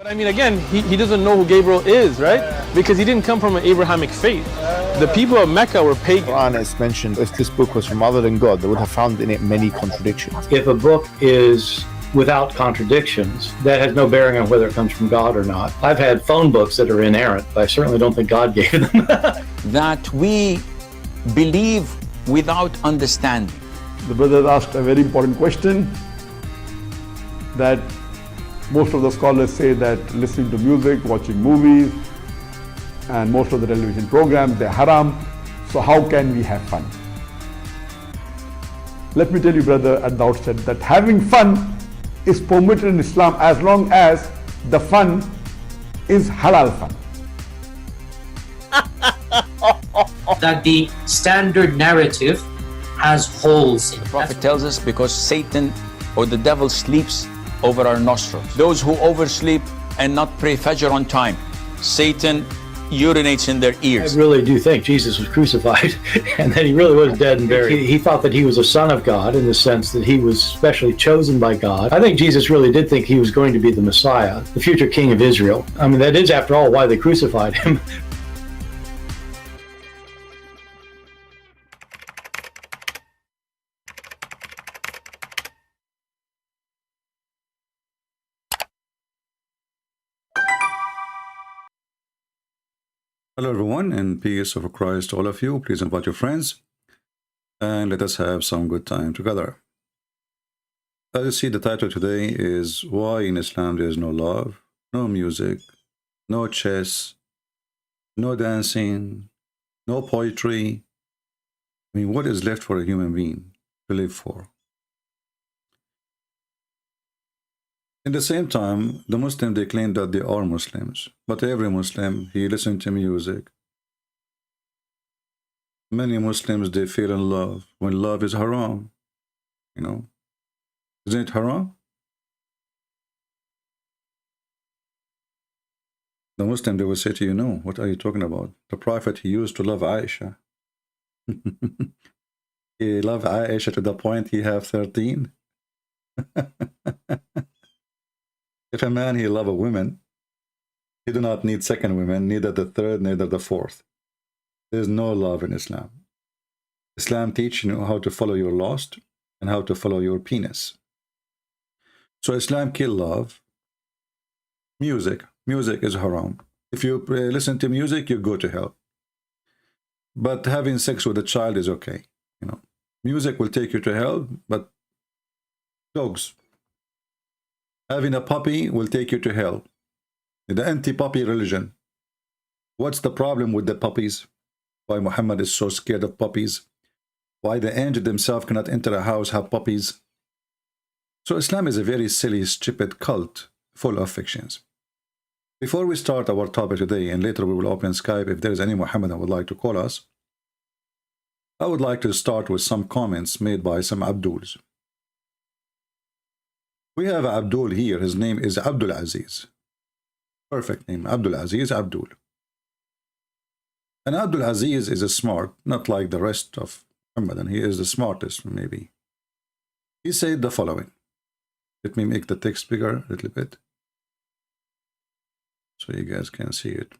But I mean, again, he doesn't know who Gabriel is, right? Because he didn't come from an Abrahamic faith. The people of Mecca were pagan. Quran is mentioned, if this book was from other than God, they would have found in it many contradictions. If a book is without contradictions, that has no bearing on whether it comes from God or not. I've had phone books that are inerrant, but I certainly don't think God gave them. That we believe without understanding. The brother asked a very important question, that most of the scholars say that listening to music, watching movies, and most of the television programs, they're haram. So how can we have fun? Let me tell you, brother, at the outset, that having fun is permitted in Islam as long as the fun is halal fun. That the standard narrative has holes in it. The Prophet tells us because Satan or the devil sleeps over our nostrils. Those who oversleep and not pray Fajr on time, Satan urinates in their ears. I really do think Jesus was crucified and that he really was dead and buried. He thought that he was a son of God in the sense that he was specially chosen by God. I think Jesus really did think he was going to be the Messiah, the future king of Israel. I mean, that is, after all, why they crucified him. Hello everyone, and peace of Christ to all of you. Please invite your friends and let us have some good time together. As you see, the title today is Why in Islam there is no love, no music, no chess, no dancing, no poetry. I mean, what is left for a human being to live for? In the same time, the Muslims, they claim that they are Muslims. But every Muslim, he listens to music. Many Muslims, they feel in love when love is haram. You know, isn't it haram? The Muslim, they will say to you, no, what are you talking about? The Prophet, he used to love Aisha. He loved Aisha to the point he have 13. If a man, he love a woman, he do not need second women, neither the third, neither the fourth. There is no love in Islam. Islam teaches you how to follow your lust and how to follow your penis. So Islam kill love. Music is haram. If you listen to music, you go to hell. But having sex with a child is okay. You know, music will take you to hell, but dogs. Having a puppy will take you to hell. The anti-puppy religion. What's the problem with the puppies? Why Muhammad is so scared of puppies? Why the angel themselves cannot enter a house, have puppies? So Islam is a very silly, stupid cult full of fictions. Before we start our topic today, and later we will open Skype if there is any Muhammadan would like to call us, I would like to start with some comments made by some Abduls. We have Abdul here. His name is Abdul Aziz. Perfect name, Abdul Aziz Abdul. And Abdul Aziz is a smart, not like the rest of Muhammadan. He is the smartest, maybe. He said the following. Let me make the text bigger a little bit so you guys can see it.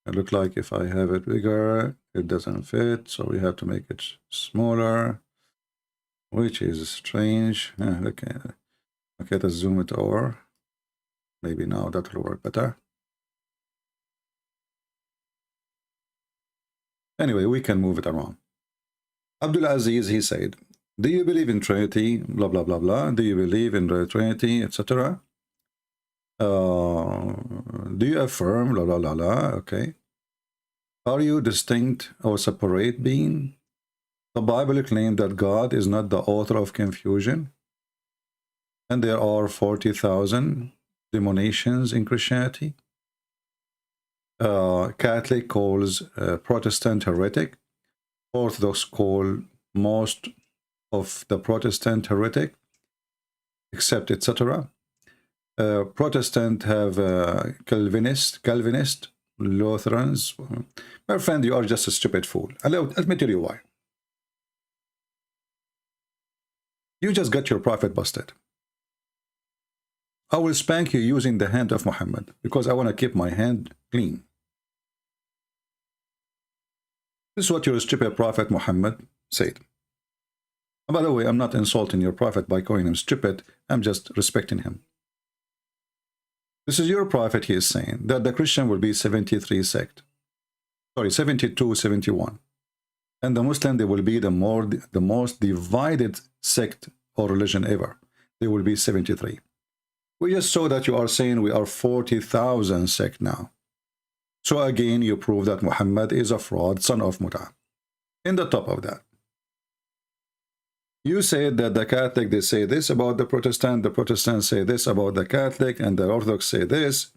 It looks like if I have it bigger, it doesn't fit, so we have to make it smaller, which is strange. Okay, let's zoom it over. Maybe now that will work better. Anyway, we can move it around. Abdul Aziz, he said, do you believe in Trinity? Blah, blah, blah, blah. Do you believe in the Trinity, etc.? Do you affirm, la la la la, okay. Are you distinct or separate being? The Bible claims that God is not the author of confusion, and there are 40,000 denominations in Christianity. Catholic calls Protestant heretic. Orthodox call most of the Protestant heretic, except etc. Protestant have Calvinist, Lutherans. My friend, you are just a stupid fool. Let me tell you why. You just got your prophet busted. I will spank you using the hand of Muhammad because I want to keep my hand clean. This is what your stupid prophet Muhammad said. And by the way, I'm not insulting your prophet by calling him stupid. I'm just respecting him. This is your prophet. He is saying that the Christian will be 73 sect. Sorry, 72, 71. And the Muslim, they will be the most divided sect or religion ever. They will be 73. We just saw that you are saying we are 40,000 sect now. So again, you prove that Muhammad is a fraud, son of Muta. In the top of that, you said that the Catholic, they say this about the Protestants say this about the Catholic, and the Orthodox say this.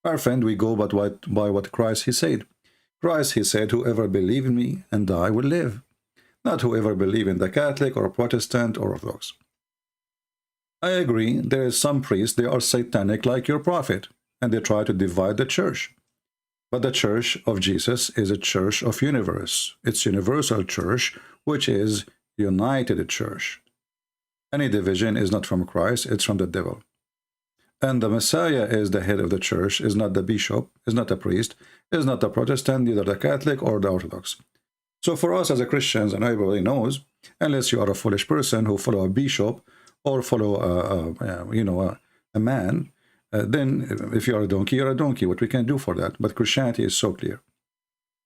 Our friend, we go by what Christ, he said. Christ, he said, whoever believe in me and die will live. Not whoever believe in the Catholic or Protestant or Orthodox. I agree, there is some priests, they are satanic like your prophet, and they try to divide the church. But the church of Jesus is a church of universe. It's universal church, which is united church. Any division is not from Christ, it's from the devil. And the Messiah is the head of the church, is not the bishop, is not a priest, is not a Protestant, neither the Catholic or the Orthodox. So for us as a Christians, and everybody knows, unless you are a foolish person who follow a bishop or follow a man, then if you are a donkey, you're a donkey. What we can do for that? But Christianity is so clear.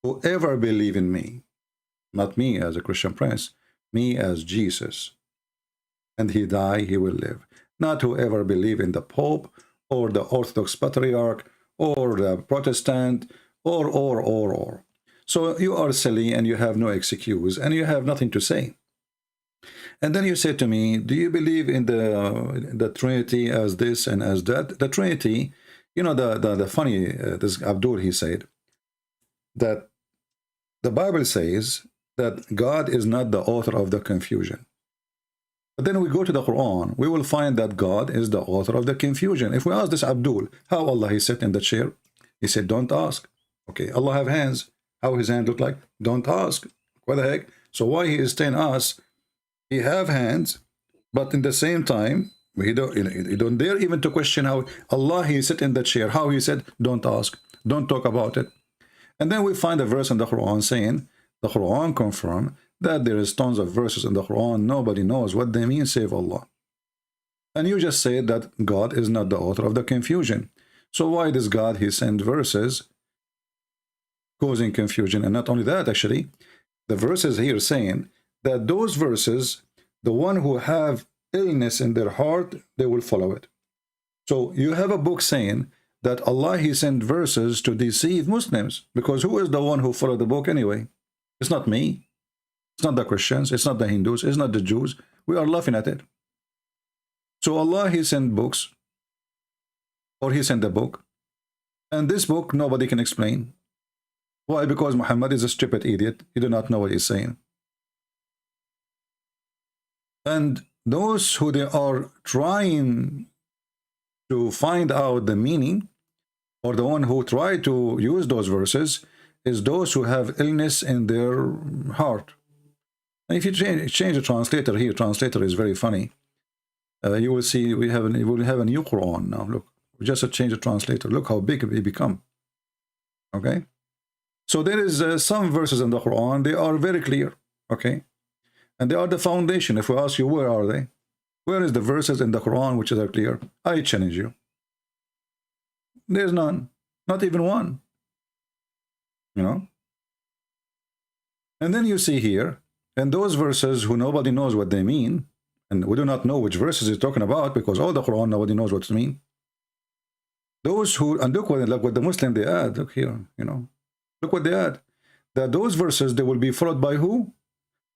Whoever believe in me, not me as a Christian prince, me as Jesus, and he die, he will live. Not whoever believe in the Pope or the Orthodox Patriarch or the Protestant or. So you are silly and you have no excuse and you have nothing to say. And then you say to me, do you believe in the Trinity as this and as that? The Trinity, you know, the funny, this Abdul, he said that the Bible says that God is not the author of the confusion. But then we go to the Quran, we will find that God is the author of the confusion. If we ask this Abdul, how Allah he sat in the chair, he said, don't ask. Okay, Allah have hands. How his hand look like? Don't ask. What the heck? So why he is telling us he have hands, but in the same time, he don't dare even to question how Allah he sit in the chair, how he said, don't ask, don't talk about it. And then we find a verse in the Quran saying, the Quran confirm that there is tons of verses in the Quran, nobody knows what they mean save Allah. And you just said that God is not the author of the confusion. So why does God he send verses causing confusion? And not only that, actually, the verses here saying that those verses, the one who have illness in their heart, they will follow it. So you have a book saying that Allah he sent verses to deceive Muslims, because who is the one who followed the book anyway? It's not me. It's not the Christians. It's not the Hindus. It's not the Jews. We are laughing at it. So Allah he sent books, or he sent a book, and this book nobody can explain. Why? Because Muhammad is a stupid idiot. He do not know what he's saying. And those who they are trying to find out the meaning, or the one who try to use those verses, is those who have illness in their heart. And if you change the translator here, translator is very funny. You will see we will have a new Quran now. Look, we just change the translator. Look how big it become. Okay, so there is some verses in the Quran, they are very clear. Okay, and they are the foundation. If we ask you, where are they? Where is the verses in the Quran which are clear? I challenge you. There's none, not even one. You know. And then you see here, and those verses who nobody knows what they mean, and we do not know which verses he's talking about, because all the Quran nobody knows what it means. Those who, and look what the Muslim they add. Look here, you know, look what they add. That those verses they will be followed by who?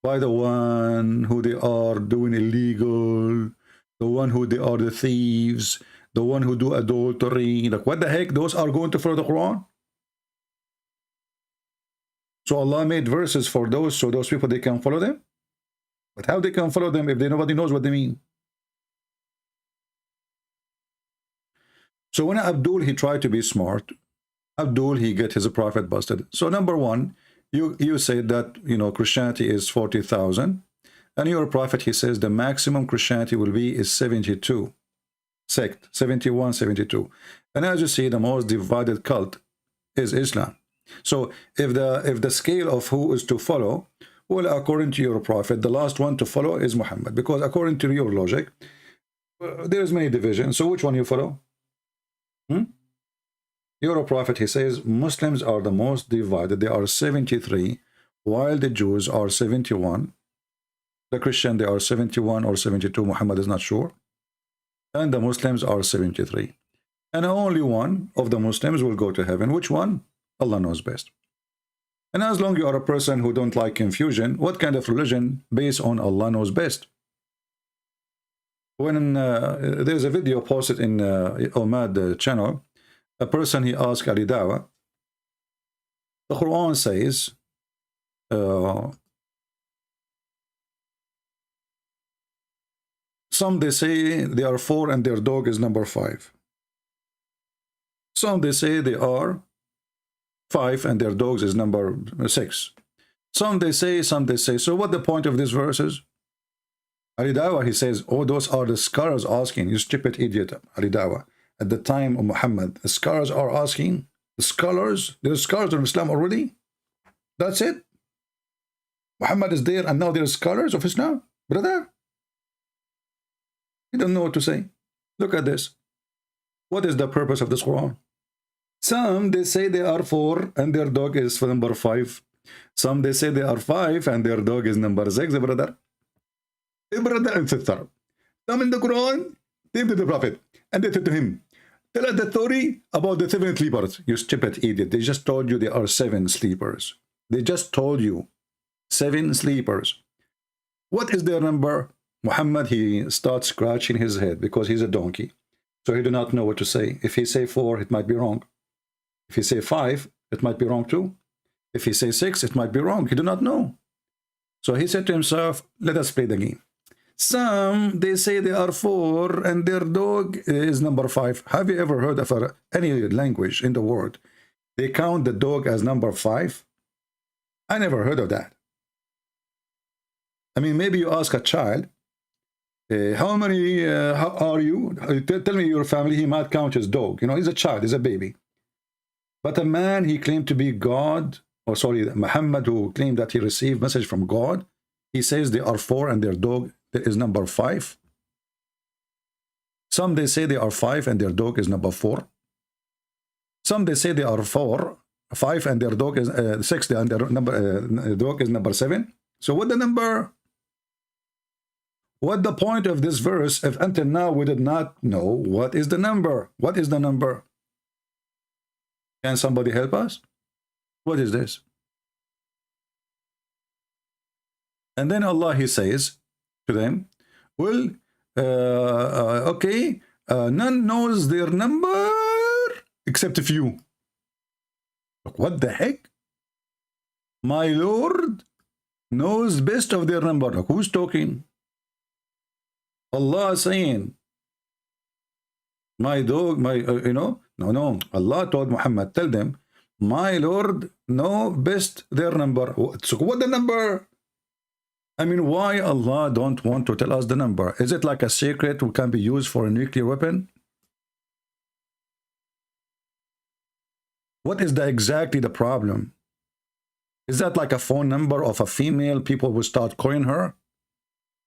By the one who they are doing illegal, the one who they are the thieves, the one who do adultery. Like what the heck? Those are going to follow the Quran. So Allah made verses for those, so those people, they can follow them. But how they can follow them if nobody knows what they mean? So when Abdul, he tried to be smart, Abdul, he get his prophet busted. So number one, you said that, you know, Christianity is 40,000, And your prophet, he says, the maximum Christianity will be is 72 sect, 71, 72. And as you see, the most divided cult is Islam. So if the scale of who is to follow, well, according to your prophet, the last one to follow is Muhammad, because according to your logic, there is many divisions. So which one you follow? Your prophet, he says, Muslims are the most divided. They are 73, while the Jews are 71. The Christian, they are 71 or 72. Muhammad is not sure. And the Muslims are 73. And only one of the Muslims will go to heaven. Which one? Allah knows best. And as long as you are a person who don't like confusion, what kind of religion based on Allah knows best? When there's a video posted in Omad channel, a person, he asked Ali Dawa, the Quran says, some they say they are 4 and their dog is number 5. Some they say they are 5 and their dogs is number 6. Some they say. So what the point of these verses? Ali Dawa, he says, oh, those are the scholars asking. You stupid idiot, Ali Dawa. At the time of Muhammad, the scholars are asking. The scholars, there's scholars of Islam already. That's it. Muhammad is there and now there are scholars of Islam. Brother, you don't know what to say. Look at this. What is the purpose of this Quran? Some, they say they are 4 and their dog is for number 5. Some, they say they are 5 and their dog is number 6, brother. Brother and sister. Some in the Quran, they to the Prophet and they said to him, tell us the story about the 7 sleepers. You stupid idiot. They just told you there are 7 sleepers. They just told you 7 sleepers. What is their number? Muhammad, he starts scratching his head because he's a donkey. So he do not know what to say. If he say 4, it might be wrong. If he say 5, it might be wrong too. If he say 6, it might be wrong. He do not know. So he said to himself, let us play the game. Some, they say they are 4 and their dog is number 5. Have you ever heard of any language in the world they count the dog as number 5? I never heard of that. I mean, maybe you ask a child, how many, how are you? Tell me your family. He might count his dog. You know, he's a child, he's a baby. But a man, he claimed to be God, or sorry, Muhammad, who claimed that he received message from God. He says they are 4 and their dog is number 5. Some, they say they are 5 and their dog is number 4. Some, they say they are 5 and their dog is 6 and their dog is number 7. So what the number? What the point of this verse if until now we did not know what is the number? What is the number? Can somebody help us? What is this? And then Allah, he says to them, well, okay, none knows their number except a few. What the heck? My Lord knows best of their number. Who's talking? Allah saying, my dog, my, no. Allah told Muhammad, tell them, my Lord know best their number. So what the number? I mean, why Allah don't want to tell us the number? Is it like a secret who can be used for a nuclear weapon? What is exactly the problem? Is that like a phone number of a female? People will start calling her?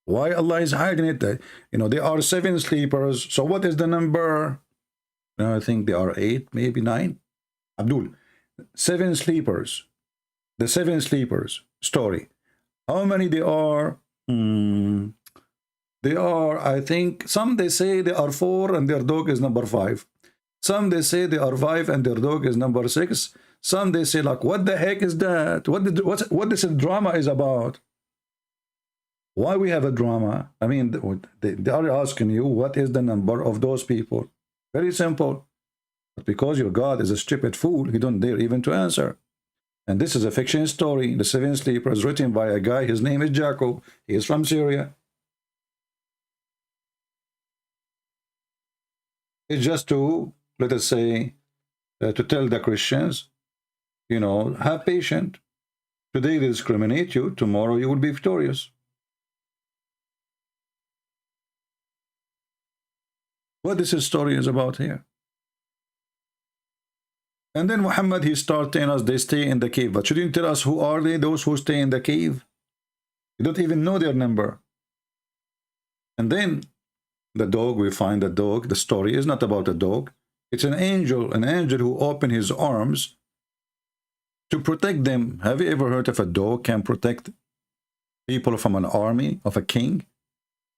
Why Allah is hiding it? You know, there are 7 sleepers. So what is the number? I think there are 8, maybe 9. Abdul, 7 sleepers. The 7 sleepers story. How many they are? They are, I think, some they say they are 4 and their dog is number 5. Some they say they are 5 and their dog is number 6. Some they say like, what the heck is that? What this drama is about? Why we have a drama? I mean, they are asking you, what is the number of those people? Very simple. But because your God is a stupid fool, he don't dare even to answer. And this is a fiction story. The 7 Sleepers, written by a guy, his name is Jacob. He is from Syria. It's just to, let us say, to tell the Christians, you know, have patience. Today they discriminate you, tomorrow you will be victorious. what this story is about here. And then Muhammad, he started telling us they stay in the cave. But shouldn't you tell us who are they, those who stay in the cave? You don't even know their number. And then the dog, we find the dog. The story is not about a dog. It's an angel who opened his arms to protect them. Have you ever heard of a dog can protect people from an army of a king?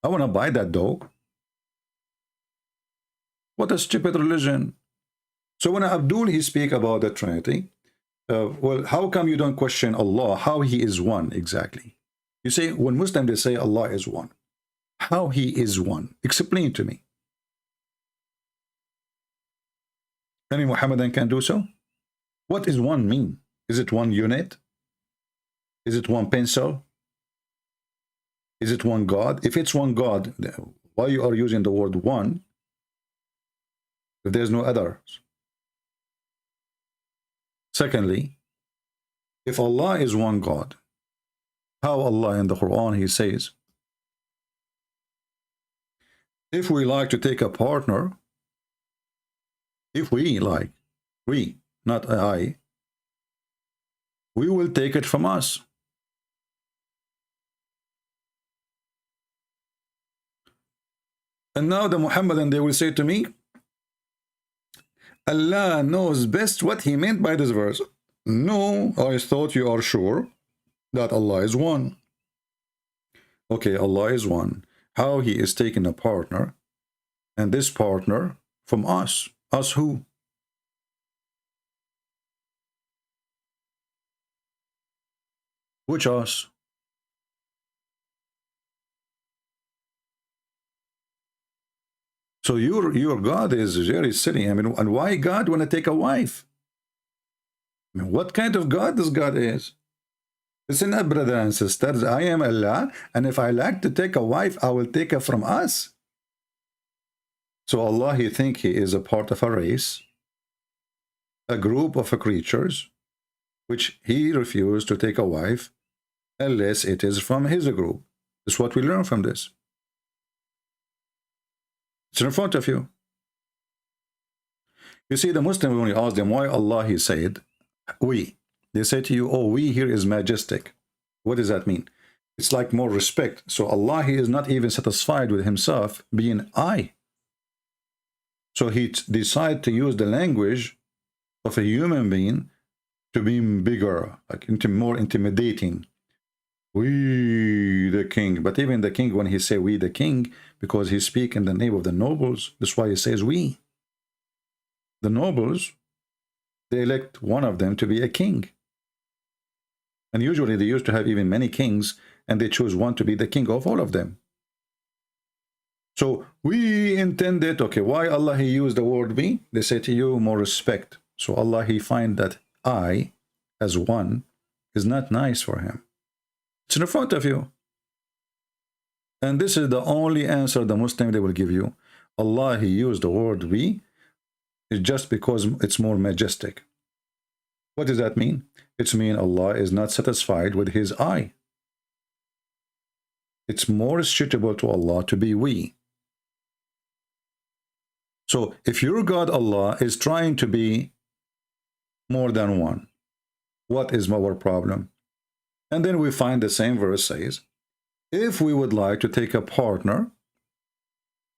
I want to buy that dog. What a stupid religion. So when Abdul, he speak about the Trinity, well, how come you don't question Allah, how he is one exactly? You say, when Muslims, they say Allah is one. How he is one? Explain to me. Any Muhammadan can do so? What does one mean? Is it one unit? Is it one pencil? Is it one God? If it's one God, why you are using the word one if there's no others? Secondly, if Allah is one God, how Allah in the Quran, he says, if we like to take a partner, if we like, we, not I, we will take it from us. And now the Muhammadan, they will say to me, Allah knows best what he meant by this verse. No, I thought you are sure that Allah is one. Okay, Allah is one. How he is taking a partner, and this partner from us. Us who? Which us? So your God is very silly. I mean, and why God want to take a wife? I mean, what kind of God this God is? Listen up, brothers and sisters. I am Allah, and if I like to take a wife, I will take her from us. So Allah, he think he is a part of a race, a group of creatures, which he refused to take a wife unless it is from his group. That's what we learn from this. It's in front of you. You see, the Muslim, when you ask them why Allah, he said, we. They say to you, oh, we here is majestic. What does that mean? It's like more respect. So Allah, he is not even satisfied with himself being I. So he decided to use the language of a human being to be bigger, like more intimidating. We the king. But even the king, when he say we the king, because he speak in the name of the nobles, that's why he says we. The nobles, they elect one of them to be a king. And usually they used to have even many kings, and they choose one to be the king of all of them. So we intended, okay, why Allah, he used the word we? They say to you, more respect. So Allah, he find that I, as one, is not nice for him. It's in front of you. And this is the only answer the Muslim, they will give you. Allah, he used the word we, is just because it's more majestic. What does that mean? It means Allah is not satisfied with his I. It's more suitable to Allah to be we. So if your God Allah is trying to be more than one, what is our problem? And then we find the same verse says, if we would like to take a partner,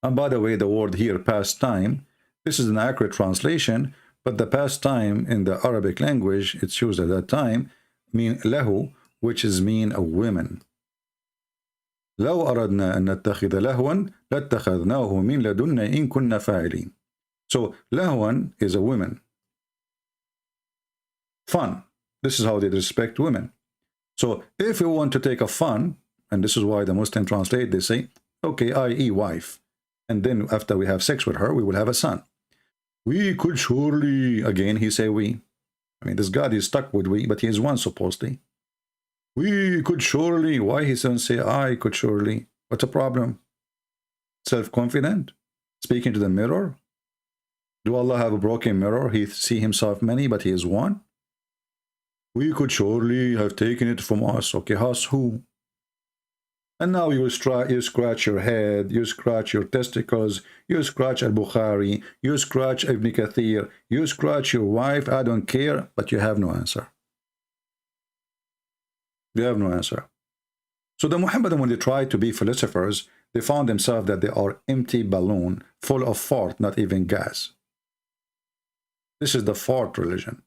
and by the way, the word here, past time, this is an accurate translation, but the past time in the Arabic language, it's used at that time, mean lahu, which is mean a woman. لو أردنا أن نتخذ لهوا لاتخذناه من لدنا إن كنا فاعلين. So lahwan is a woman. Fun. This is how they respect women. So if you want to take a fun, and this is why the Muslim translate, they say, okay, i.e. wife. And then after we have sex with her, we will have a son. We could surely, again, he say we. I mean, this God is stuck with we, but he is one supposedly. We could surely, why he doesn't say I could surely? What's the problem? Self-confident? Speaking to the mirror? Do Allah have a broken mirror? He see himself many, but he is one? We could surely have taken it from us. Okay, us who? And now you scratch your head, you scratch your testicles, you scratch Al-Bukhari, you scratch Ibn Kathir, you scratch your wife, I don't care, but you have no answer. You have no answer. So the Muhammadan, when they tried to be philosophers, they found themselves that they are empty balloon, full of fart, not even gas. This is the fart religion.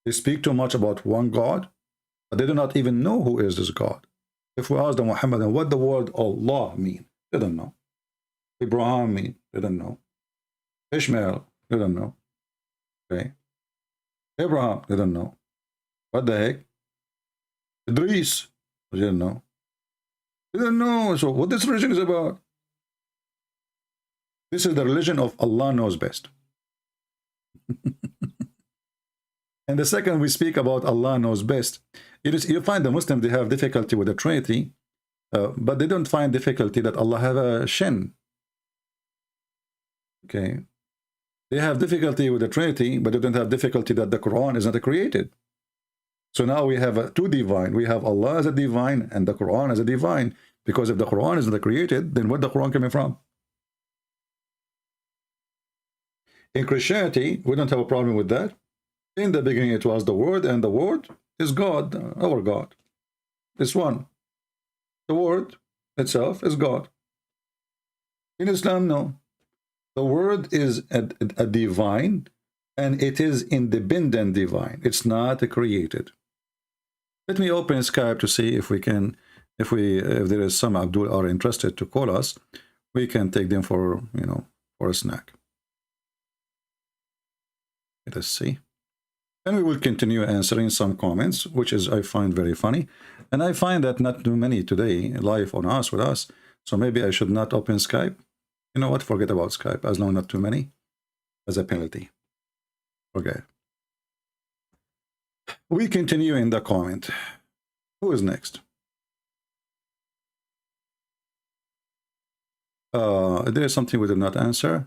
They speak too much about one God, but they do not even know who is this God. If we ask the Muhammadan what the word Allah mean, they don't know. Abraham mean, they don't know. Ishmael, they don't know. Okay. Abraham, they don't know. What the heck? Idris, they don't know. They don't know. So what this religion is about? This is the religion of Allah knows best. And the second we speak about Allah knows best, you find the Muslims, they have difficulty with the Trinity, but they don't find difficulty that Allah have a shin. Okay. They have difficulty with the Trinity, but they don't have difficulty that the Quran is not created. So now we have two divine. We have Allah as a divine and the Quran as a divine. Because if the Quran is not created, then where the Quran coming from? In Christianity, we don't have a problem with that. In the beginning, it was the Word, and the Word is God, our God. It's one. The Word itself is God. In Islam, no. The Word is a divine, and it is independent divine. It's not created. Let me open Skype to see if we can, if there is some Abdul are interested to call us, we can take them for, for a snack. Let us see. And we will continue answering some comments, which is I find very funny. And I find that not too many today live on us with us. So maybe I should not open Skype. You know what? Forget about Skype. As long as not too many, as a penalty. Okay. We continue in the comment. Who is next? There is something we did not answer.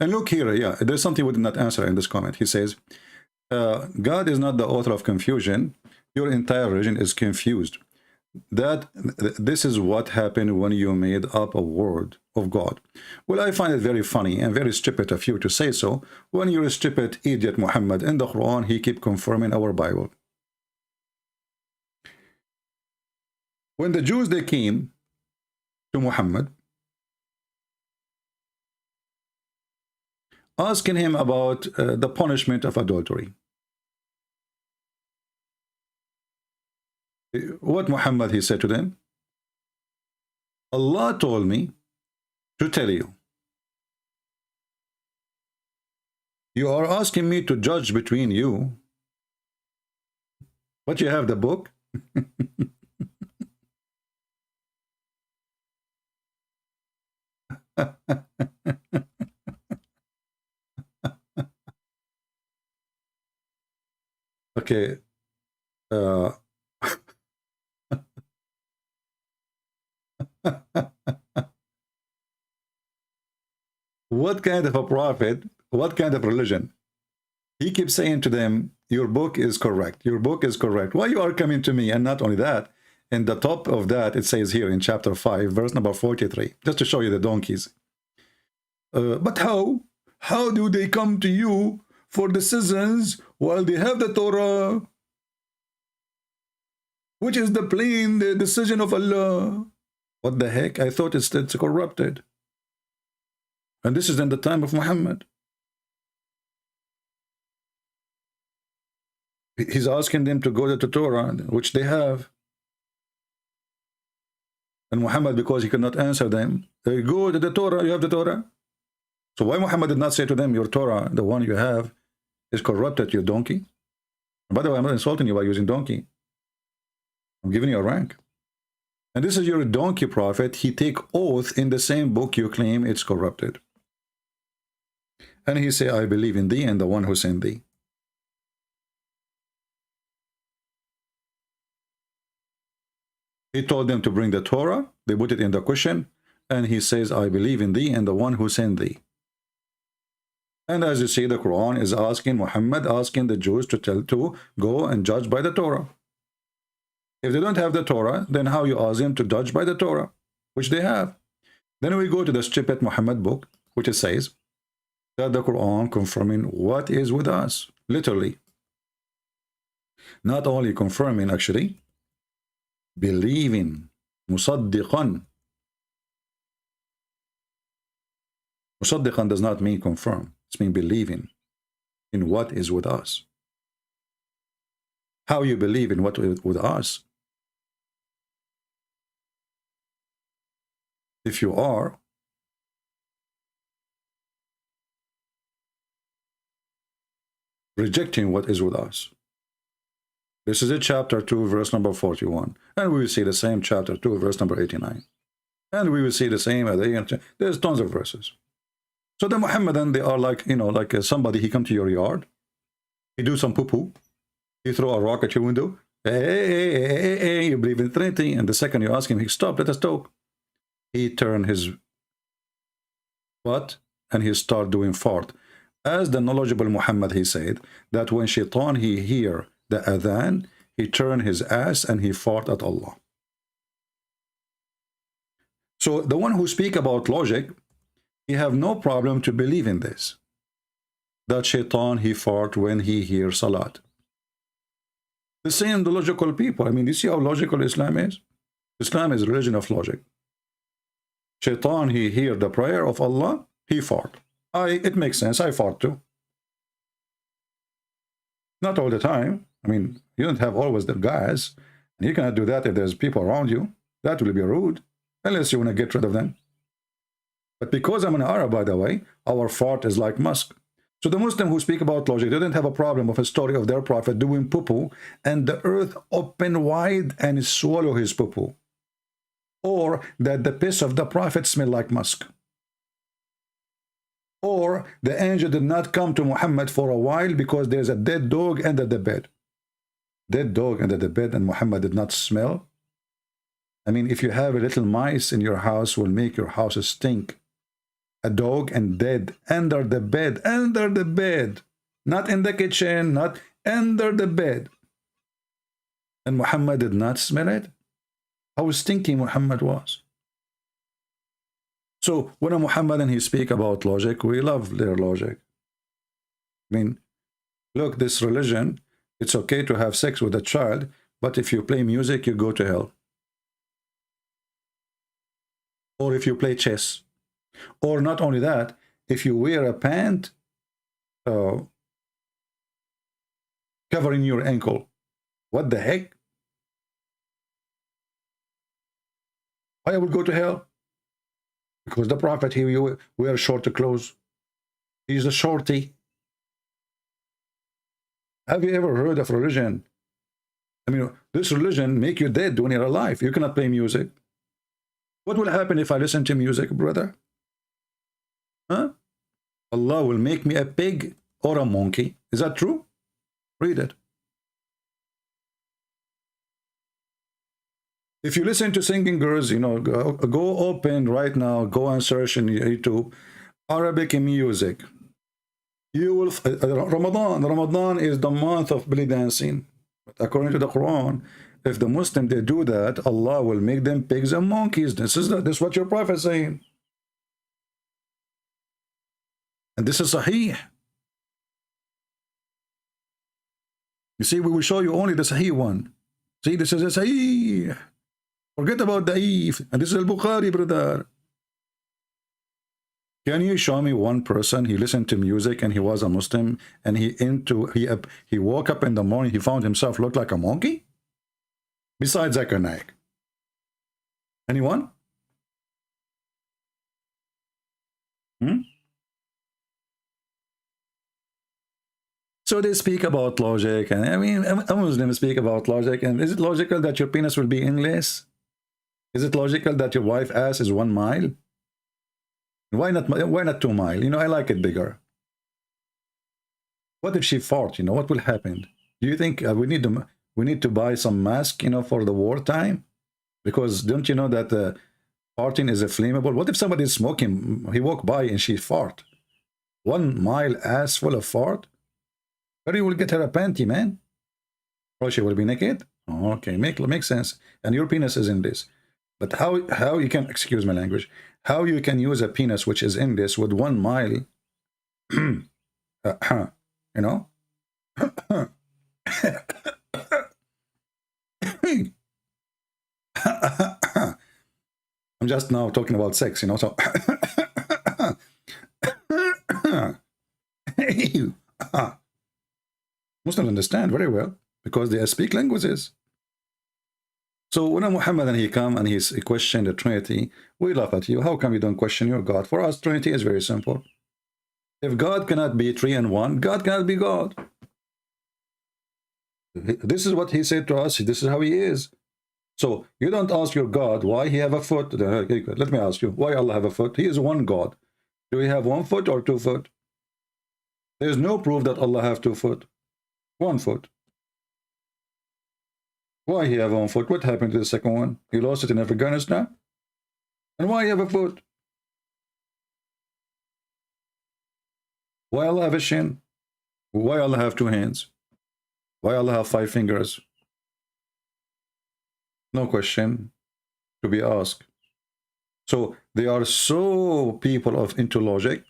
And look here, yeah, there's something we did not answer in this comment. He says, God is not the author of confusion. Your entire religion is confused. This is what happened when you made up a word of God. Well, I find it very funny and very stupid of you to say so. When you're a stupid idiot, Muhammad, in the Quran, he keep confirming our Bible. When the Jews, they came to Muhammad, asking him about the punishment of adultery. What Muhammad, he said to them? Allah told me to tell you. You are asking me to judge between you, but you have the book. Okay. What kind of a prophet, what kind of religion? He keeps saying to them, your book is correct. Your book is correct. Why you are coming to me? And not only that, in the top of that, it says here in chapter 5, verse number 43, just to show you the donkeys. But how? How do they come to you for decisions while they have the Torah, which is the plain decision of Allah? What the heck? I thought it's corrupted. And this is in the time of Muhammad. He's asking them to go to the Torah, which they have. And Muhammad, because he could not answer them, they go to the Torah, you have the Torah. So why Muhammad did not say to them, your Torah, the one you have, is corrupted, you donkey? By the way, I'm not insulting you by using donkey. I'm giving you a rank. And this is your donkey prophet. He take oath in the same book you claim it's corrupted. And he say, I believe in thee and the one who sent thee. He told them to bring the Torah. They put it in the cushion. And he says, I believe in thee and the one who sent thee. And as you see, the Quran is asking Muhammad, asking the Jews to go and judge by the Torah. If they don't have the Torah, then how you ask them to judge by the Torah, which they have? Then we go to the stupid Muhammad book, which it says that the Quran confirming what is with us, literally. Not only confirming, actually, believing, musaddiqan. Musaddiqan does not mean confirm. It means believing in what is with us. How you believe in what is with us? If you are rejecting what is with us. This is a chapter 2, verse number 41. And we will see the same chapter 2, verse number 89. And we will see the same at the end. There's tons of verses. So the Muhammadan, they are like, you know, like somebody, he come to your yard, he do some poo-poo, he throw a rock at your window, hey, you believe in Trinity, and the second you ask him, he stop, let us talk. He turn his butt and he start doing fart. As the knowledgeable Muhammad, he said that when shaitan, he hear the adhan, he turn his ass and he fart at Allah. So the one who speak about logic, he have no problem to believe in this. That shaitan, he fart when he hear salat. The same the logical people. I mean, you see how logical Islam is? Islam is a religion of logic. Shaitan, he hear the prayer of Allah, he fart. It makes sense, I fart too. Not all the time. I mean, you don't have always the gas. And you cannot do that if there's people around you. That will be rude, unless you want to get rid of them. But because I'm an Arab, by the way, our fart is like musk. So the Muslim who speak about logic, they didn't have a problem of a story of their prophet doing poo-poo and the earth open wide and swallow his poo-poo. Or that the piss of the prophet smell like musk. Or the angel did not come to Muhammad for a while because there's a dead dog under the bed. Dead dog under the bed and Muhammad did not smell. I mean, if you have a little mice in your house, will make your house stink. A dog and dead under the bed, not in the kitchen, not under the bed. And Muhammad did not smell it. How stinky Muhammad was. So when a Muhammadan he speak about logic, we love their logic. I mean, look, this religion, it's okay to have sex with a child, but if you play music, you go to hell. Or if you play chess. Or not only that, if you wear a pant covering your ankle, what the heck? I will go to hell. Because the prophet, he wear short clothes. He's a shorty. Have you ever heard of religion? I mean, this religion make you dead when you're alive. You cannot play music. What will happen if I listen to music, brother? Huh? Allah will make me a pig or a monkey. Is that true? Read it. If you listen to singing girls, you know, go open right now, go and search in YouTube, Arabic music. You will, Ramadan is the month of belly dancing. But according to the Quran, if the Muslim, they do that, Allah will make them pigs and monkeys. This is what your prophet is saying. And this is Sahih. You see, we will show you only the Sahih one. See, this is a Sahih. Forget about the Da'if. And this is Al-Bukhari, brother. Can you show me one person, he listened to music and he was a Muslim, and he woke up in the morning, he found himself look like a monkey? Besides Zakir Naik. Anyone? So they speak about logic, and I mean, a Muslim speak about logic, and is it logical that your penis will be endless? Is it logical that your wife's ass is 1 mile? Why not 2 miles? You know, I like it bigger. What if she fart? You know, what will happen? Do you think we need to buy some mask, you know, for the wartime? Because don't you know that farting is a flammable? What if somebody is smoking? He walk by and she fart. 1 mile ass full of fart? Or you will get her a panty, man. Or she will be naked. Okay, makes sense. And your penis is in this. But how you can, excuse my language, how you can use a penis which is in this with 1 mile, you know? I'm just now talking about sex, you know, so Muslims understand very well because they speak languages. So when Muhammad and he come and he questioned the Trinity, we laugh at you. How come you don't question your God? For us, Trinity is very simple. If God cannot be 3 and 1, God cannot be God. This is what he said to us. This is how he is. So you don't ask your God why he have a foot. Let me ask you, why Allah have a foot? He is one God. Do we have 1 foot or 2 foot? There's no proof that Allah have 2 foot. 1 foot. Why he have 1 foot? What happened to the second one? He lost it in Afghanistan? And why he have a foot? Why Allah have a shin? Why Allah have 2 hands? Why Allah have 5 fingers? No question to be asked. So they are so people into logic,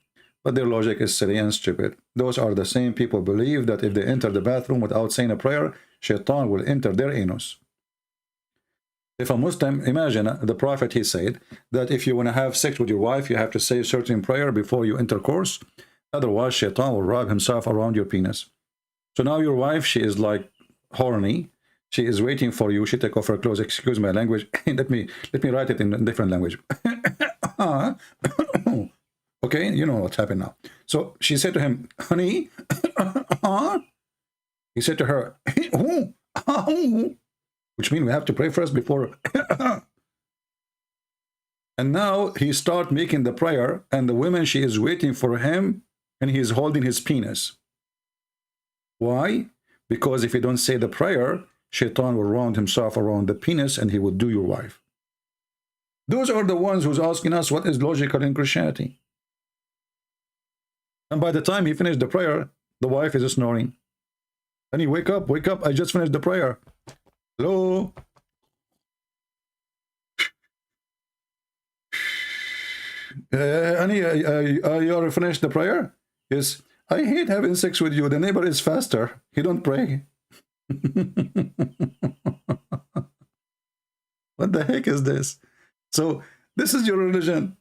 but their logic is silly and stupid. Those are the same people believe that if they enter the bathroom without saying a prayer, Shaitan will enter their anus. If a Muslim, imagine the Prophet, he said that if you want to have sex with your wife, you have to say a certain prayer before you intercourse. Otherwise, Shaitan will wrap himself around your penis. So now your wife, she is like horny. She is waiting for you. She take off her clothes. Excuse my language. let me write it in a different language. Okay, you know what's happened now. So she said to him, honey. He said to her, which means we have to pray first before. And now he start making the prayer, and the woman, she is waiting for him, and he is holding his penis. Why? Because if you don't say the prayer, Shaitan will round himself around the penis and he will do your wife. Those are the ones who's asking us what is logical in Christianity. And by the time he finished the prayer, the wife is snoring. And he, wake up, I just finished the prayer. Hello? Honey, you already finished the prayer? Yes. I hate having sex with you. The neighbor is faster. He don't pray. What the heck is this? So this is your religion.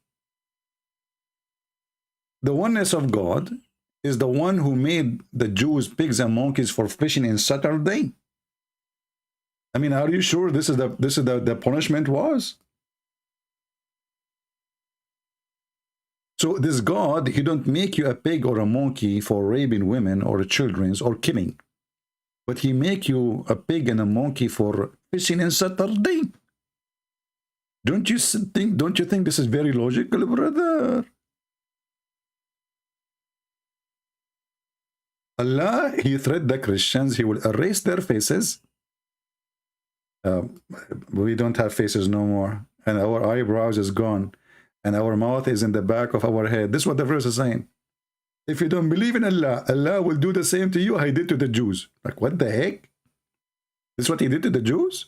The oneness of God is the one who made the Jews pigs and monkeys for fishing in Saturday. I mean, are you sure this is the punishment was? So this God, he don't make you a pig or a monkey for raping women or children or killing. But he make you a pig and a monkey for fishing on Saturday. Don't you think this is very logical, brother? Allah, he threatened the Christians, he will erase their faces. We don't have faces no more. And our eyebrows is gone. And our mouth is in the back of our head. This is what the verse is saying. If you don't believe in Allah, Allah will do the same to you he did to the Jews. Like, what the heck? This is what he did to the Jews?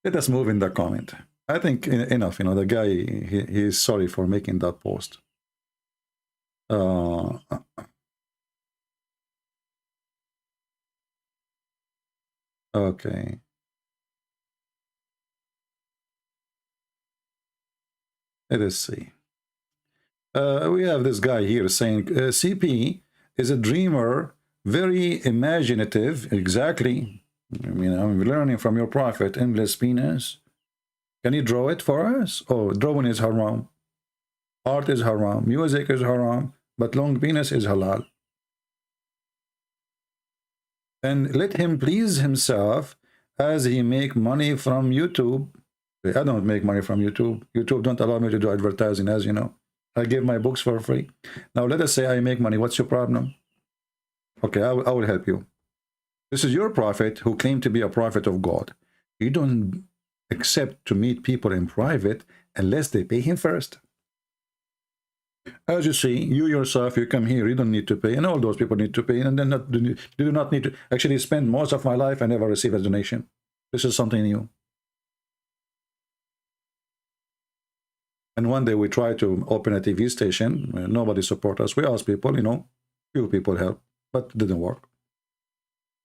Let us move in the comment. I think enough, you know, the guy, he is sorry for making that post. Okay. Let us see. We have this guy here saying, CP is a dreamer, very imaginative. Exactly. I mean, I'm learning from your prophet, endless penis. Can you draw it for us? Oh, drawing is haram. Art is haram. Music is haram. But long penis is halal. And let him please himself as he make money from YouTube. I don't make money from YouTube. YouTube don't allow me to do advertising, as you know. I give my books for free. Now let us say I make money. What's your problem? Okay, I will help you. This is your prophet who claimed to be a prophet of God. You don't accept to meet people in private unless they pay him first. As you see, you yourself, you come here, you don't need to pay, and all those people need to pay, and then they do not need to actually spend most of my life. I never receive a donation. This is something new. And one day we try to open a TV station. Nobody support us. We ask people, you know, few people help, but it didn't work.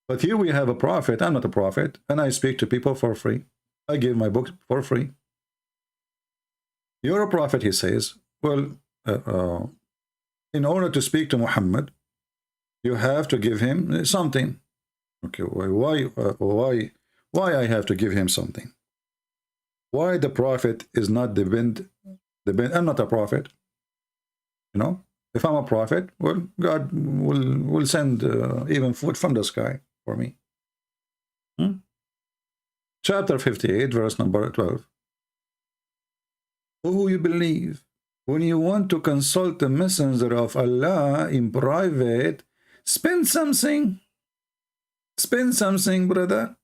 But here we have a prophet. I'm not a prophet, and I speak to people for free. I give my books for free. You're a prophet, he says. Well, in order to speak to Muhammad, you have to give him something. Okay, why I have to give him something? Why the prophet is not I'm not a prophet. You know, if I'm a prophet, well, God will send even food from the sky for me. Chapter 58, verse number 12. Who you believe? When you want to consult the messenger of Allah in private, spend something. Spend something, brother.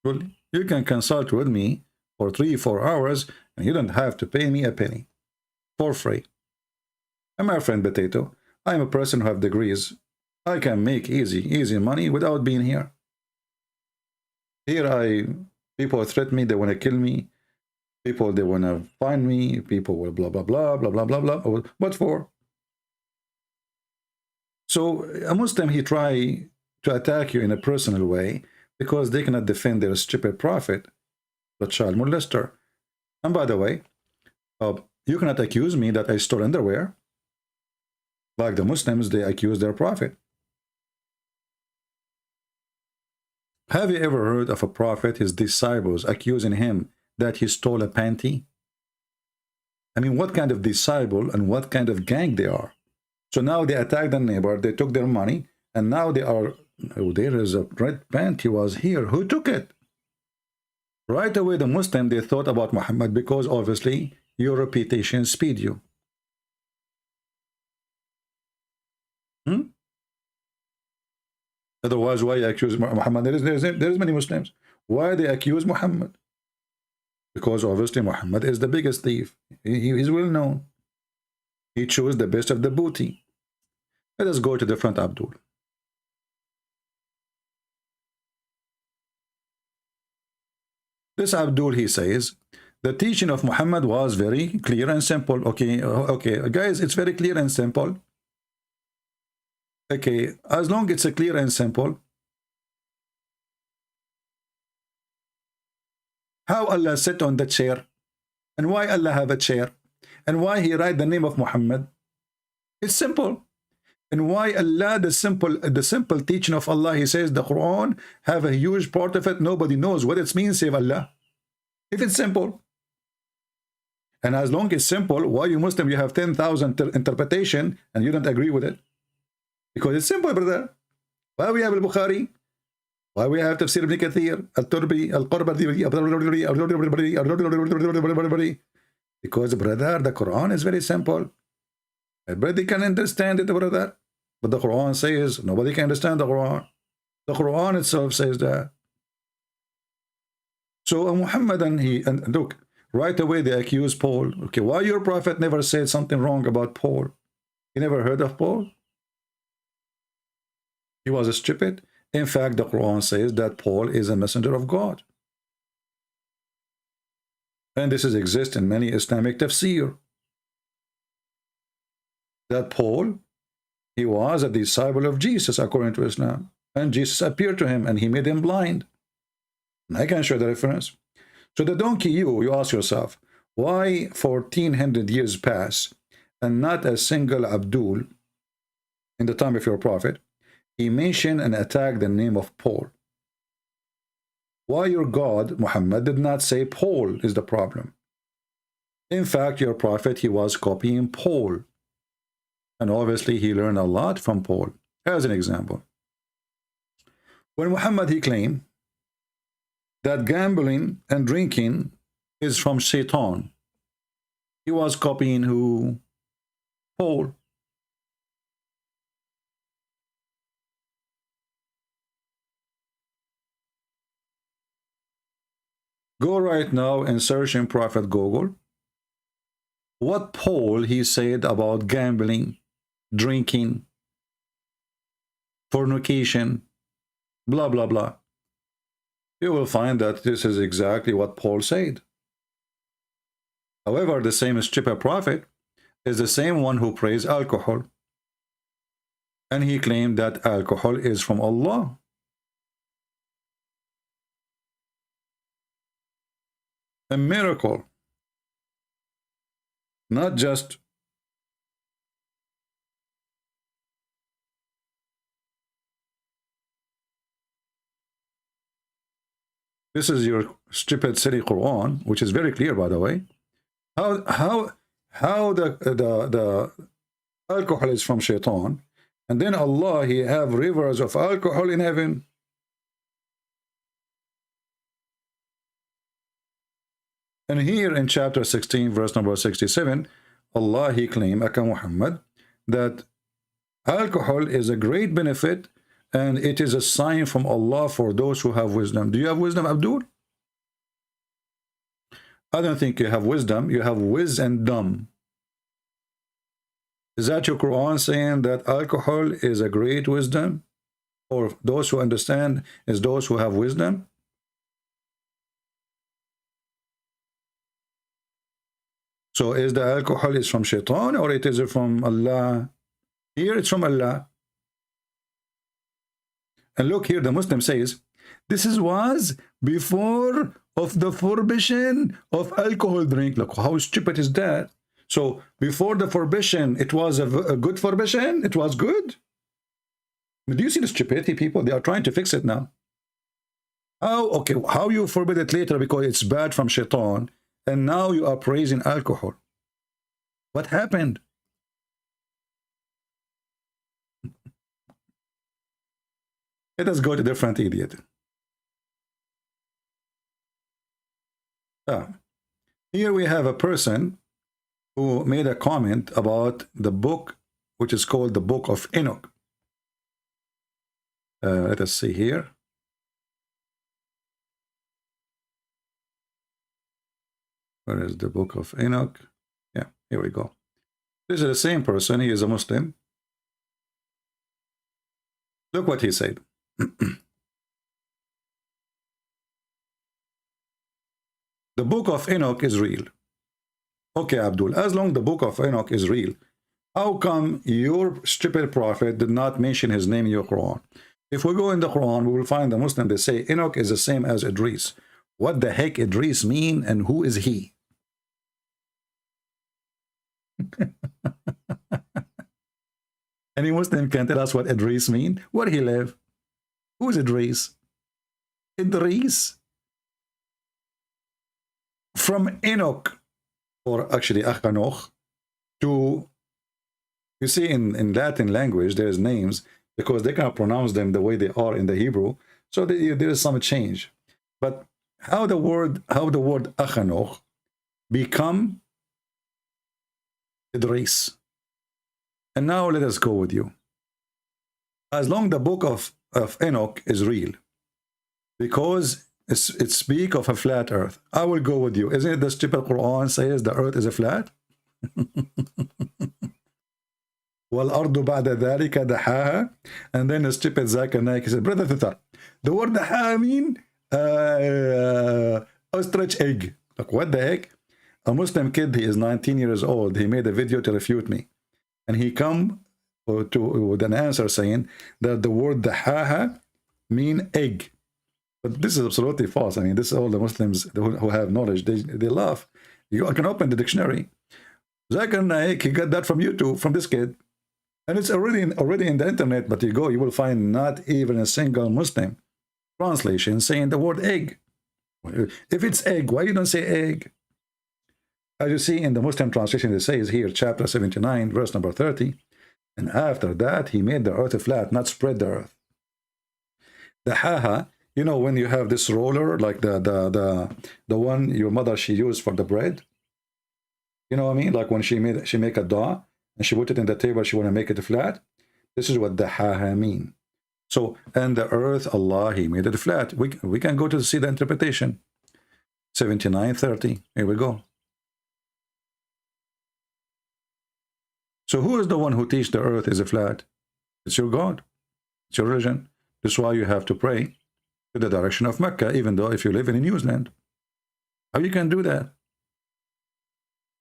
Well, you can consult with me for 3-4 hours, and you don't have to pay me a penny. For free. I'm my friend Potato. I'm a person who have degrees. I can make easy money without being here. People threaten me, they want to kill me. People, they want to find me. People will blah, blah, blah, blah, blah, blah, blah. What for? So a Muslim, he try to attack you in a personal way because they cannot defend their stupid prophet, the child molester. And by the way, you cannot accuse me that I stole underwear. Like the Muslims, they accuse their prophet. Have you ever heard of a prophet, his disciples, accusing him that he stole a panty? I mean, what kind of disciple and what kind of gang they are? So now they attack the neighbor, they took their money, and now they are, oh, there is a red panty was here. Who took it? Right away, the Muslim, they thought about Muhammad because obviously your reputation speed you. Otherwise, why accuse Muhammad? There is many Muslims. Why they accuse Muhammad? Because obviously Muhammad is the biggest thief. He is well known. He chose the best of the booty. Let us go to the front, Abdul. This Abdul, he says, the teaching of Muhammad was very clear and simple. Okay, guys, it's very clear and simple. Okay, as long as it's clear and simple, how Allah sit on the chair, and why Allah have a chair, and why he write the name of Muhammad? It's simple. And why Allah, the simple teaching of Allah, he says the Quran have a huge part of it. Nobody knows what it means save Allah. If it's simple. And as long as it's simple, why you Muslim, you have 10,000 interpretation and you don't agree with it? Because it's simple, brother. Why we have al-Bukhari? Why we have Tafsir ibn Kathir, al-Turbi, al-Qurbi, because, brother, the Quran is very simple. Everybody can understand it, brother. But the Quran says nobody can understand the Quran. The Quran itself says that. So Muhammad and look, right away they accuse Paul. Okay, why your prophet never said something wrong about Paul? You never heard of Paul? He was stupid. In fact, the Quran says that Paul is a messenger of God. And this exists in many Islamic tafsir. That Paul, he was a disciple of Jesus according to Islam. And Jesus appeared to him and he made him blind. And I can show the reference. So the donkey, you ask yourself, why 1400 years pass and not a single Abdul in the time of your prophet, he mentioned and attacked the name of Paul? Why your God, Muhammad, did not say Paul is the problem? In fact, your prophet, he was copying Paul. And obviously, he learned a lot from Paul. As an example, when Muhammad, he claimed that gambling and drinking is from Satan, he was copying who? Paul. Go right now and search in Prophet Google. what Paul he said about gambling, drinking, fornication, blah, blah, blah. You will find that this is exactly what Paul said. However, the same stupid prophet is the same one who praised alcohol. And he claimed that alcohol is from Allah. A miracle. Not just this is your stupid silly Quran, which is very clear, by the way. How the alcohol is from shaitan, and then Allah he have rivers of alcohol in heaven. And here in chapter 16, verse number 67, Allah he claimed, Aka Muhammad, that alcohol is a great benefit and it is a sign from Allah for those who have wisdom. Do you have wisdom, Abdul? I don't think you have wisdom. You have wiz and dumb. Is that your Quran saying that alcohol is a great wisdom? Or those who understand is those who have wisdom? So is the alcohol is from shaitan or it is from Allah? Here it's from Allah. And look here, the Muslim says, this was before of the prohibition of alcohol drink. Look, how stupid is that? So before the prohibition, it was a good prohibition? It was good? Do you see the stupidity, people? They are trying to fix it now. How, okay, how you forbid it later because it's bad from shaitan, and now you are praising alcohol? What happened? Let us go to different idiot. Here we have a person who made a comment about the book, which is called the Book of Enoch. Let us see here. Where is the Book of Enoch? Yeah, here we go. This is the same person. He is a Muslim. Look what he said. The Book of Enoch is real. Okay, Abdul, as long as the Book of Enoch is real, how come your stupid prophet did not mention his name in your Quran? If we go in the Quran, we will find the Muslim, they say Enoch is the same as Idris. What the heck Idris mean and who is he? Any Muslim can tell us what Idris mean? Where he live? Who is Idris? Idris from Enoch, or actually Achanoch, to, you see in Latin language there's names because they cannot pronounce them the way they are in the Hebrew, so there is some change. But how the word Achanoch become Idris? And now let us go with you. As long the book of Enoch is real, because it speaks of a flat earth, I will go with you. Isn't it the stupid Quran says the earth is a flat? وَالْأَرْضُ بَعْدَ ذَلِكَ دَحَاهَا. And then the stupid Zakir Naik said, Brother Tutar, the word dahaha mean ostrich egg. Like, what the heck? A Muslim kid, he is 19 years old. He made a video to refute me. And he come with an answer saying that the word dahaha mean egg. But this is absolutely false. I mean, this is all the Muslims who have knowledge. They laugh. You can open the dictionary. Zakir Naik, he got that from YouTube, from this kid. And it's already in the internet, but you will find not even a single Muslim translation saying the word egg. If it's egg, why you don't say egg? As you see in the Muslim translation, it says here, chapter 79, verse number 30, and after that, he made the earth flat, not spread the earth. The haha, you know, when you have this roller, like the one your mother, she used for the bread, you know what I mean? Like when she make a dough, and she put it in the table, she want to make it flat. This is what the haha mean. So, and the earth, Allah, he made it flat. We can go to see the interpretation. 79:30. Here we go. So who is the one who teaches the earth is a flat? It's your God. It's your religion. That's why you have to pray to the direction of Mecca, even though if you live in New Zealand. How you can do that?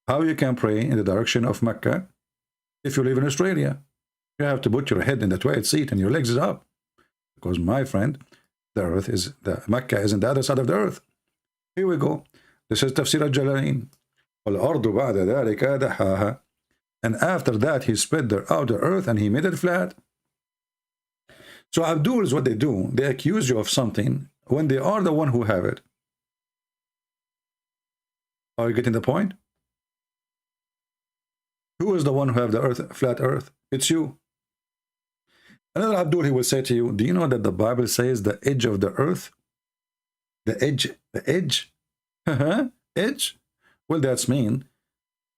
How you can pray in the direction of Mecca if you live in Australia? You have to put your head in the toilet seat and your legs is up. Because, my friend, the earth is, the Mecca is on the other side of the earth. Here we go. This is Tafsir al-Jalalain. وَالْأَرْضُ بَعْدَ ذَلِكَ دَحَاهَا. And after that, he spread out the earth and he made it flat. So Abdul is what they do. They accuse you of something when they are the one who have it. Are you getting the point? Who is the one who have the earth, flat earth? It's you. Another Abdul, he will say to you, do you know that the Bible says the edge of the earth? The edge? Edge? Well, that's mean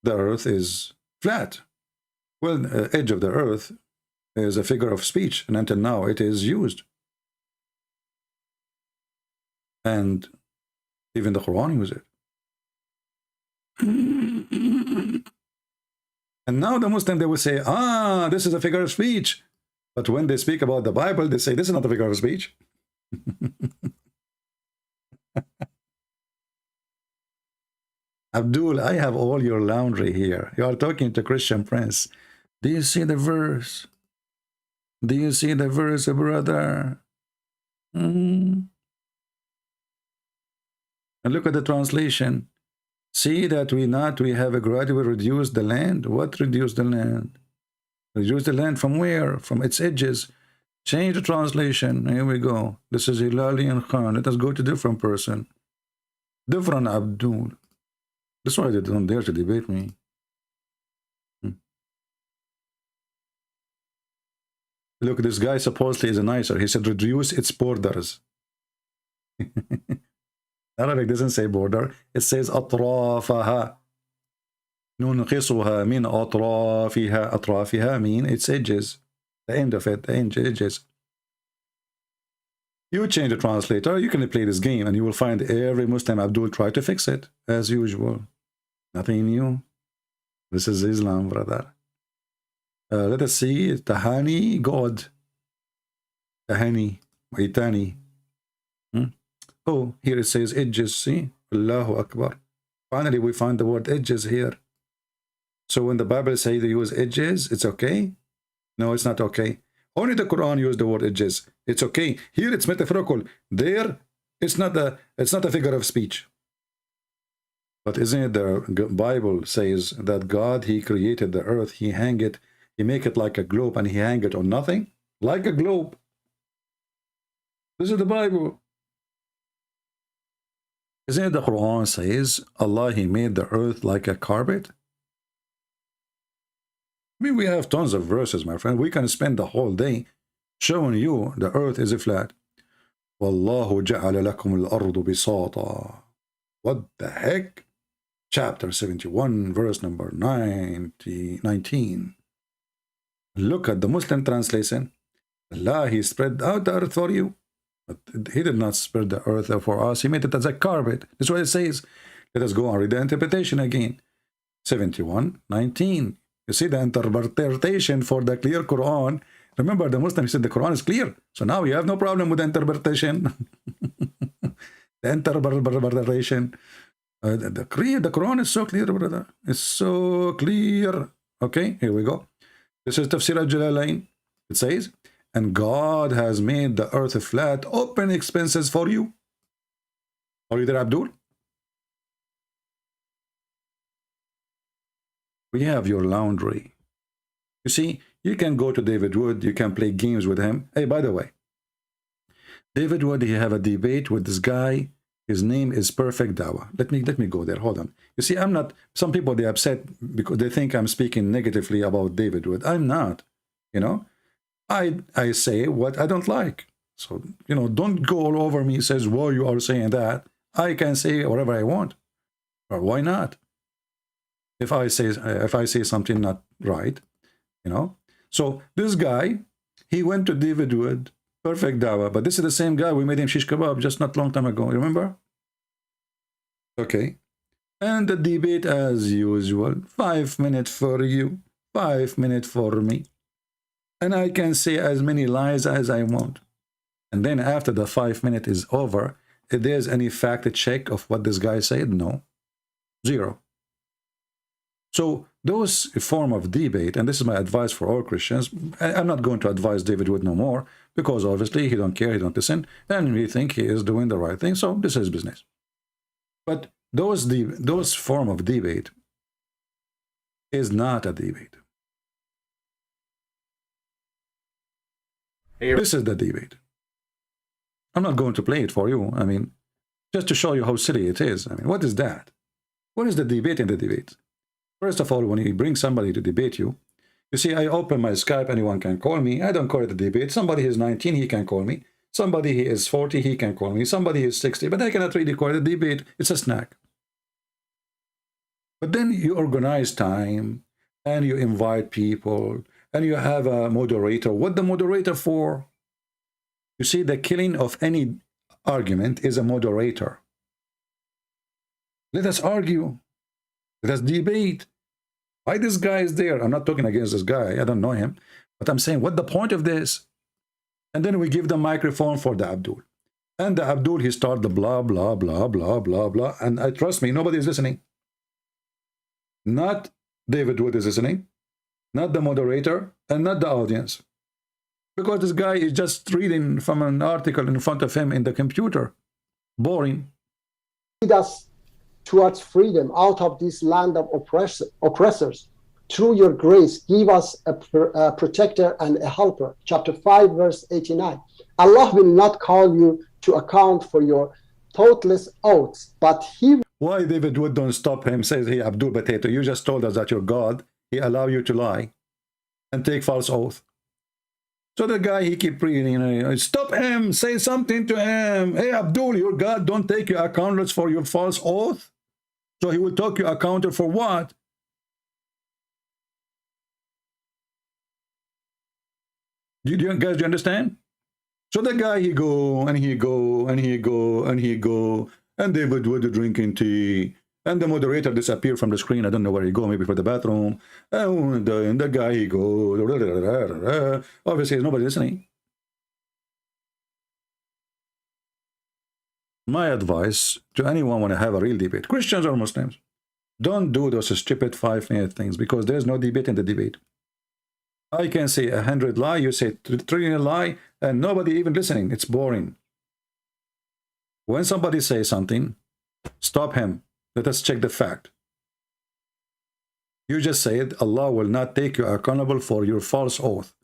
the earth is flat. Well, edge of the earth is a figure of speech, and until now it is used. And even the Quran uses it. And now the Muslim, they will say, this is a figure of speech. But when they speak about the Bible, they say, this is not a figure of speech. Abdul, I have all your laundry here. You are talking to Christian Prince. Do you see the verse? Do you see the verse, brother? And look at the translation. See that we have a gradually reduced the land. What reduced the land? Reduce the land from where? From its edges. Change the translation. Here we go. This is Hilali and Khan. Let us go to different person. Different Abdul. That's why they don't dare to debate me. Look, this guy supposedly is a nicer. He said reduce its borders. Arabic doesn't say border. It says أطرافها. ننقصها من أطرافها. أطرافها mean its edges. The end of it, the edges. You change the translator, you can play this game and you will find every Muslim Abdul try to fix it, as usual. Nothing new. This is Islam, brother. Let us see. Tahani, God. Tahani, Maitani. Oh, here it says edges. See? Allahu Akbar. Finally, we find the word edges here. So when the Bible says they use edges, it's okay? No, it's not okay. Only the Quran used the word edges. It's okay. Here it's metaphorical. There, it's not a figure of speech. But isn't it the Bible says that God, he created the earth, he hang it, he make it like a globe and he hang it on nothing? Like a globe. This is the Bible. Isn't it the Quran says Allah, he made the earth like a carpet? I mean, we have tons of verses, my friend. We can spend the whole day showing you the earth is a flat. Wallahu ja'ala lakum al-ardu bisata. What the heck? Chapter 71, verse number 19. Look at the Muslim translation. Allah, he spread out the earth for you. But he did not spread the earth for us. He made it as a carpet. That's what it says. Let us go and read the interpretation again. 71:19. You see the interpretation for the clear Quran. Remember, the Muslim said the Quran is clear. So now you have no problem with the interpretation. The interpretation. The Quran is so clear, brother. It's so clear. Okay, here we go. This is Tafsir al-Jalalain. It says, and God has made the earth flat, open expenses for you. Are you there, Abdul? We have your laundry. You see, you can go to David Wood, you can play games with him. Hey, by the way, David Wood, he have a debate with this guy. His name is Perfect Dawah. Let me go there. Hold on. You see, I'm not. Some people, they upset because they think I'm speaking negatively about David Wood. I'm not. You know, I say what I don't like. So, you know, don't go all over me. Says, why you are saying that? I can say whatever I want. Or why not? If I say something not right, you know. So this guy, he went to David Wood, Perfect Dawah, but this is the same guy we made him shish kebab just not long time ago. Remember? Okay. And the debate as usual. 5 minutes for you, 5 minutes for me. And I can say as many lies as I want. And then after the 5 minutes is over, if there's any fact check of what this guy said, no. Zero. So those form of debate, and this is my advice for all Christians, I'm not going to advise David Wood no more, because obviously he don't care, he don't listen, and we think he is doing the right thing, so this is business. But those form of debate is not a debate. This is the debate. I'm not going to play it for you. I mean, just to show you how silly it is. I mean, what is that? What is the debate in the debate? First of all, when you bring somebody to debate you, you see, I open my Skype, anyone can call me. I don't call it a debate. Somebody is 19, he can call me. Somebody he is 40, he can call me. Somebody is 60, but I cannot really call it a debate. It's a snack. But then you organize time, and you invite people, and you have a moderator. What the moderator for? You see, the killing of any argument is a moderator. Let us argue. Let us debate. Why this guy is there? I'm not talking against this guy. I don't know him. But I'm saying, what the point of this? And then we give the microphone for the Abdul. And the Abdul, he start the blah, blah, blah, blah, blah, blah. And trust me, nobody is listening. Not David Wood is listening. Not the moderator. And not the audience. Because this guy is just reading from an article in front of him in the computer. Boring. Lead us towards freedom out of this land of oppressors. Through your grace, give us a protector and a helper. Chapter 5, verse 89. Allah will not call you to account for your thoughtless oaths, but He... Why David Wood don't stop him, says, hey, Abdul Potato, you just told us that you're God. He allow you to lie and take false oath. So the guy, he keep reading, you know, stop him, say something to him. Hey, Abdul, your God don't take you accountants for your false oath. So he will take you accountant for what? Do you guys, do you understand? So the guy, he go, and he go, and he go, and he go, and David Wood drinking tea, and the moderator disappear from the screen. I don't know where he go, maybe for the bathroom. And the guy, he go, obviously there's nobody listening. My advice to anyone want to have a real debate, Christians or Muslims, don't do those stupid 5-minute things, because there's no debate in the debate. I can say 100 lie, you say 3 lie, and nobody even listening. It's boring. When somebody says something, stop him. Let us check the fact. You just said Allah will not take you accountable for your false oath.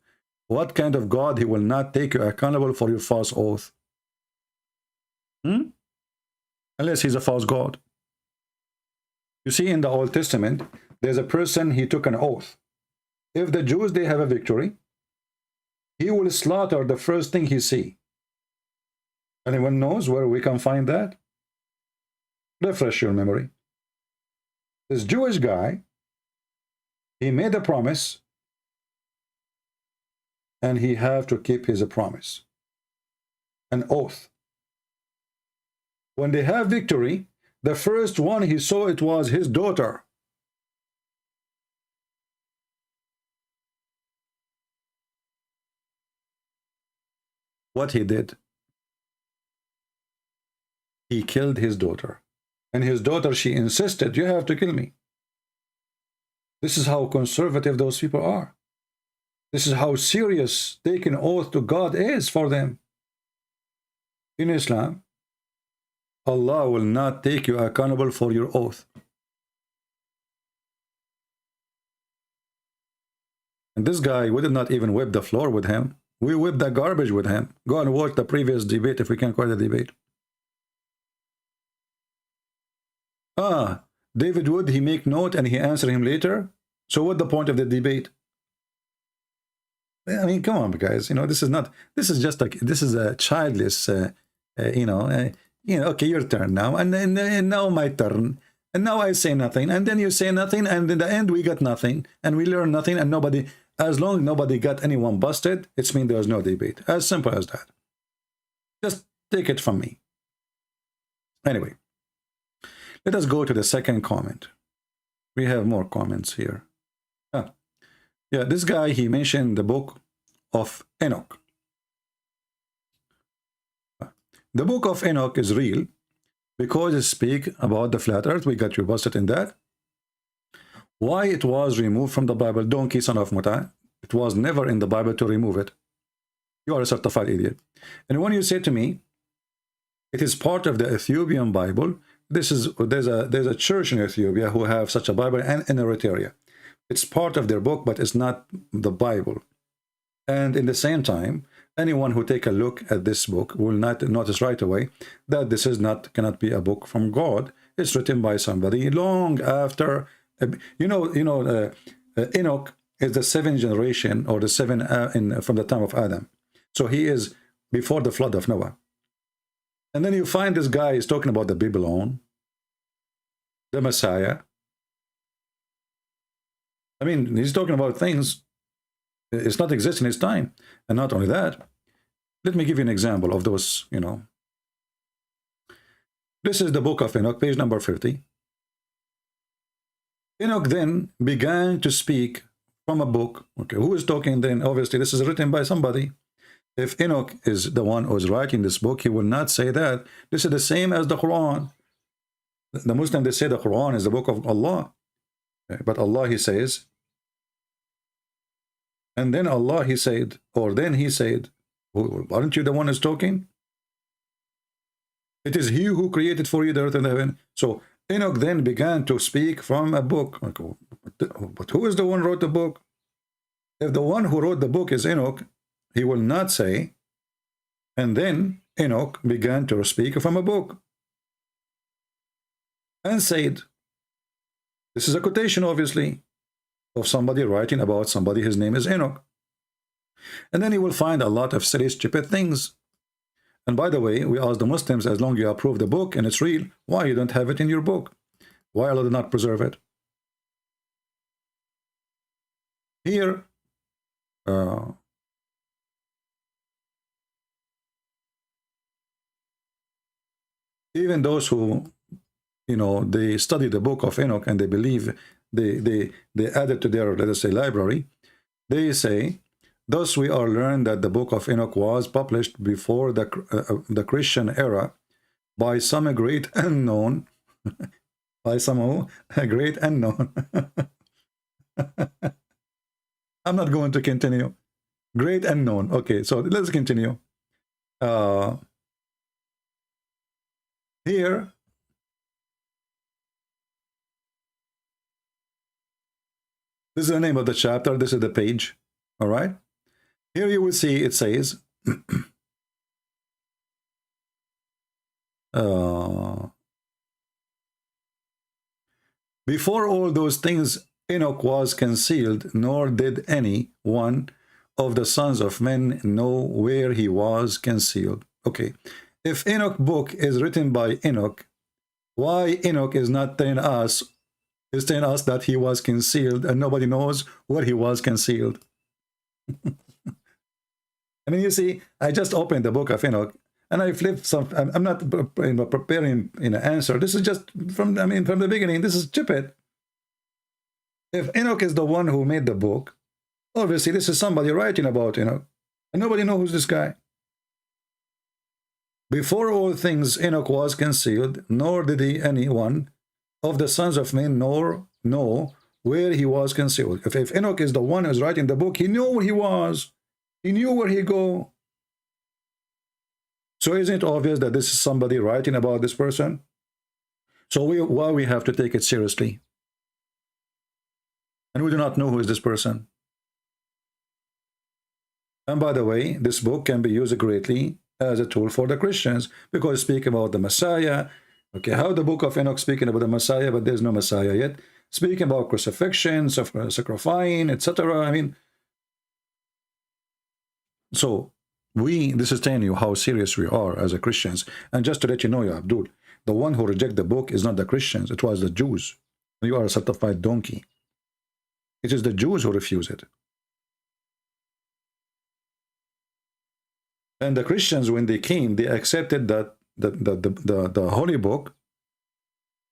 What kind of God he will not take you accountable for your false oath? Unless he's a false God. You see, in the Old Testament, there's a person, he took an oath. If the Jews, they have a victory, he will slaughter the first thing he see. Anyone knows where we can find that? Refresh your memory. This Jewish guy, he made a promise, and he have to keep his promise. An oath. When they have victory, the first one he saw, it was his daughter. What he did? He killed his daughter. And his daughter, she insisted, you have to kill me. This is how conservative those people are. This is how serious taking oath to God is for them. In Islam, Allah will not take you accountable for your oath. And this guy, we did not even wipe the floor with him. We whipped the garbage with him. Go and watch the previous debate, if we can call it a debate. David Wood, he make note and he answer him later. So what the point of the debate? I mean, come on, guys. You know, this is just like, this is a childless, okay, your turn now. And now my turn. And now I say nothing. And then you say nothing. And in the end, we got nothing. And we learn nothing. And nobody, as long as nobody got anyone busted, it's mean there was no debate. As simple as that. Just take it from me. Anyway. Let us go to the second comment. We have more comments here. Yeah, this guy, he mentioned the book of Enoch. The book of Enoch is real because it speaks about the flat earth. We got you busted in that. Why it was removed from the Bible? Donkey, son of Muta. It was never in the Bible to remove it. You are a certified idiot. And when you say to me, it is part of the Ethiopian Bible, there's a church in Ethiopia who have such a Bible, and in Eritrea. It's part of their book, but it's not the Bible. And in the same time, anyone who take a look at this book will not notice right away that this is cannot be a book from God. It's written by somebody long after. Enoch is the seventh generation, or the seven from the time of Adam. So he is before the flood of Noah. And then you find this guy is talking about the Babylon, the Messiah. I mean, he's talking about things it's not exist in his time. And not only that, let me give you an example of those, This is the book of Enoch, page number 50. Enoch then began to speak from a book. Okay, who is talking then? Obviously, this is written by somebody. If Enoch is the one who is writing this book, he will not say that. This is the same as the Quran. The Muslims, they say the Quran is the book of Allah. But Allah, he says, and then Allah, he said, or then he said, aren't you the one who's talking? It is he who created for you the earth and the heaven. So Enoch then began to speak from a book. But who is the one who wrote the book? If the one who wrote the book is Enoch, he will not say, and then Enoch began to speak from a book and said, this is a quotation, obviously, of somebody writing about somebody. His name is Enoch. And then you will find a lot of silly, stupid things. And by the way, we ask the Muslims, as long as you approve the book and it's real, why you don't have it in your book? Why Allah did not preserve it? Here, even those who, they study the book of Enoch and they believe they add it to their, let us say, library, they say, thus we are learned that the book of Enoch was published before the Christian era by some great unknown, by some great unknown. I'm not going to continue. Great unknown. Okay, so let's continue. Here, this is the name of the chapter. This is the page. All right. Here you will see it says, before all those things, Enoch was concealed, nor did any one of the sons of men know where he was concealed. Okay. If Enoch book is written by Enoch, why Enoch is not telling us, that he was concealed and nobody knows where he was concealed? I mean, you see, I just opened the book of Enoch and I flipped some. I'm not preparing an answer. This is just from the beginning. This is stupid. If Enoch is the one who made the book, obviously this is somebody writing about Enoch, and nobody knows who's this guy. Before all things, Enoch was concealed, nor did any one of the sons of men know where he was concealed. If Enoch is the one who's writing the book, he knew where he was. He knew where he go. So isn't it obvious that this is somebody writing about this person? So why we have to take it seriously? And we do not know who is this person. And by the way, this book can be used greatly as a tool for the Christians, because speak about the Messiah. Okay, how the book of Enoch speaking about the Messiah, but there's no Messiah yet. Speaking about crucifixion, sacrificing, etc. I mean, so this is telling you how serious we are as a Christians. And just to let you know, Abdul, the one who reject the book is not the Christians, it was the Jews. You are a certified donkey. It is the Jews who refuse it. And the Christians, when they came, they accepted that the Holy Book,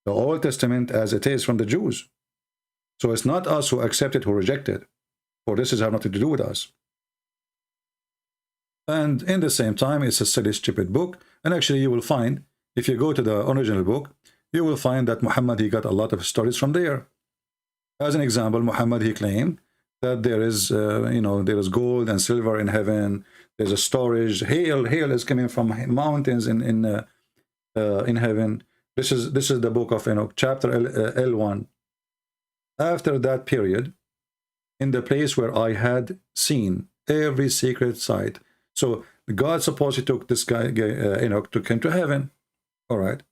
the Old Testament as it is, from the Jews. So it's not us who accept it, who reject it. For this has nothing to do with us. And in the same time, it's a silly, stupid book. And actually, you will find, if you go to the original book, you will find that Muhammad, he got a lot of stories from there. As an example, Muhammad, he claimed that there is, there is gold and silver in heaven. There's a storage. Hail is coming from mountains in heaven. This is the book of Enoch, chapter L1. After that period, in the place where I had seen every secret sight. So God supposedly took this guy, Enoch, took him to heaven. All right.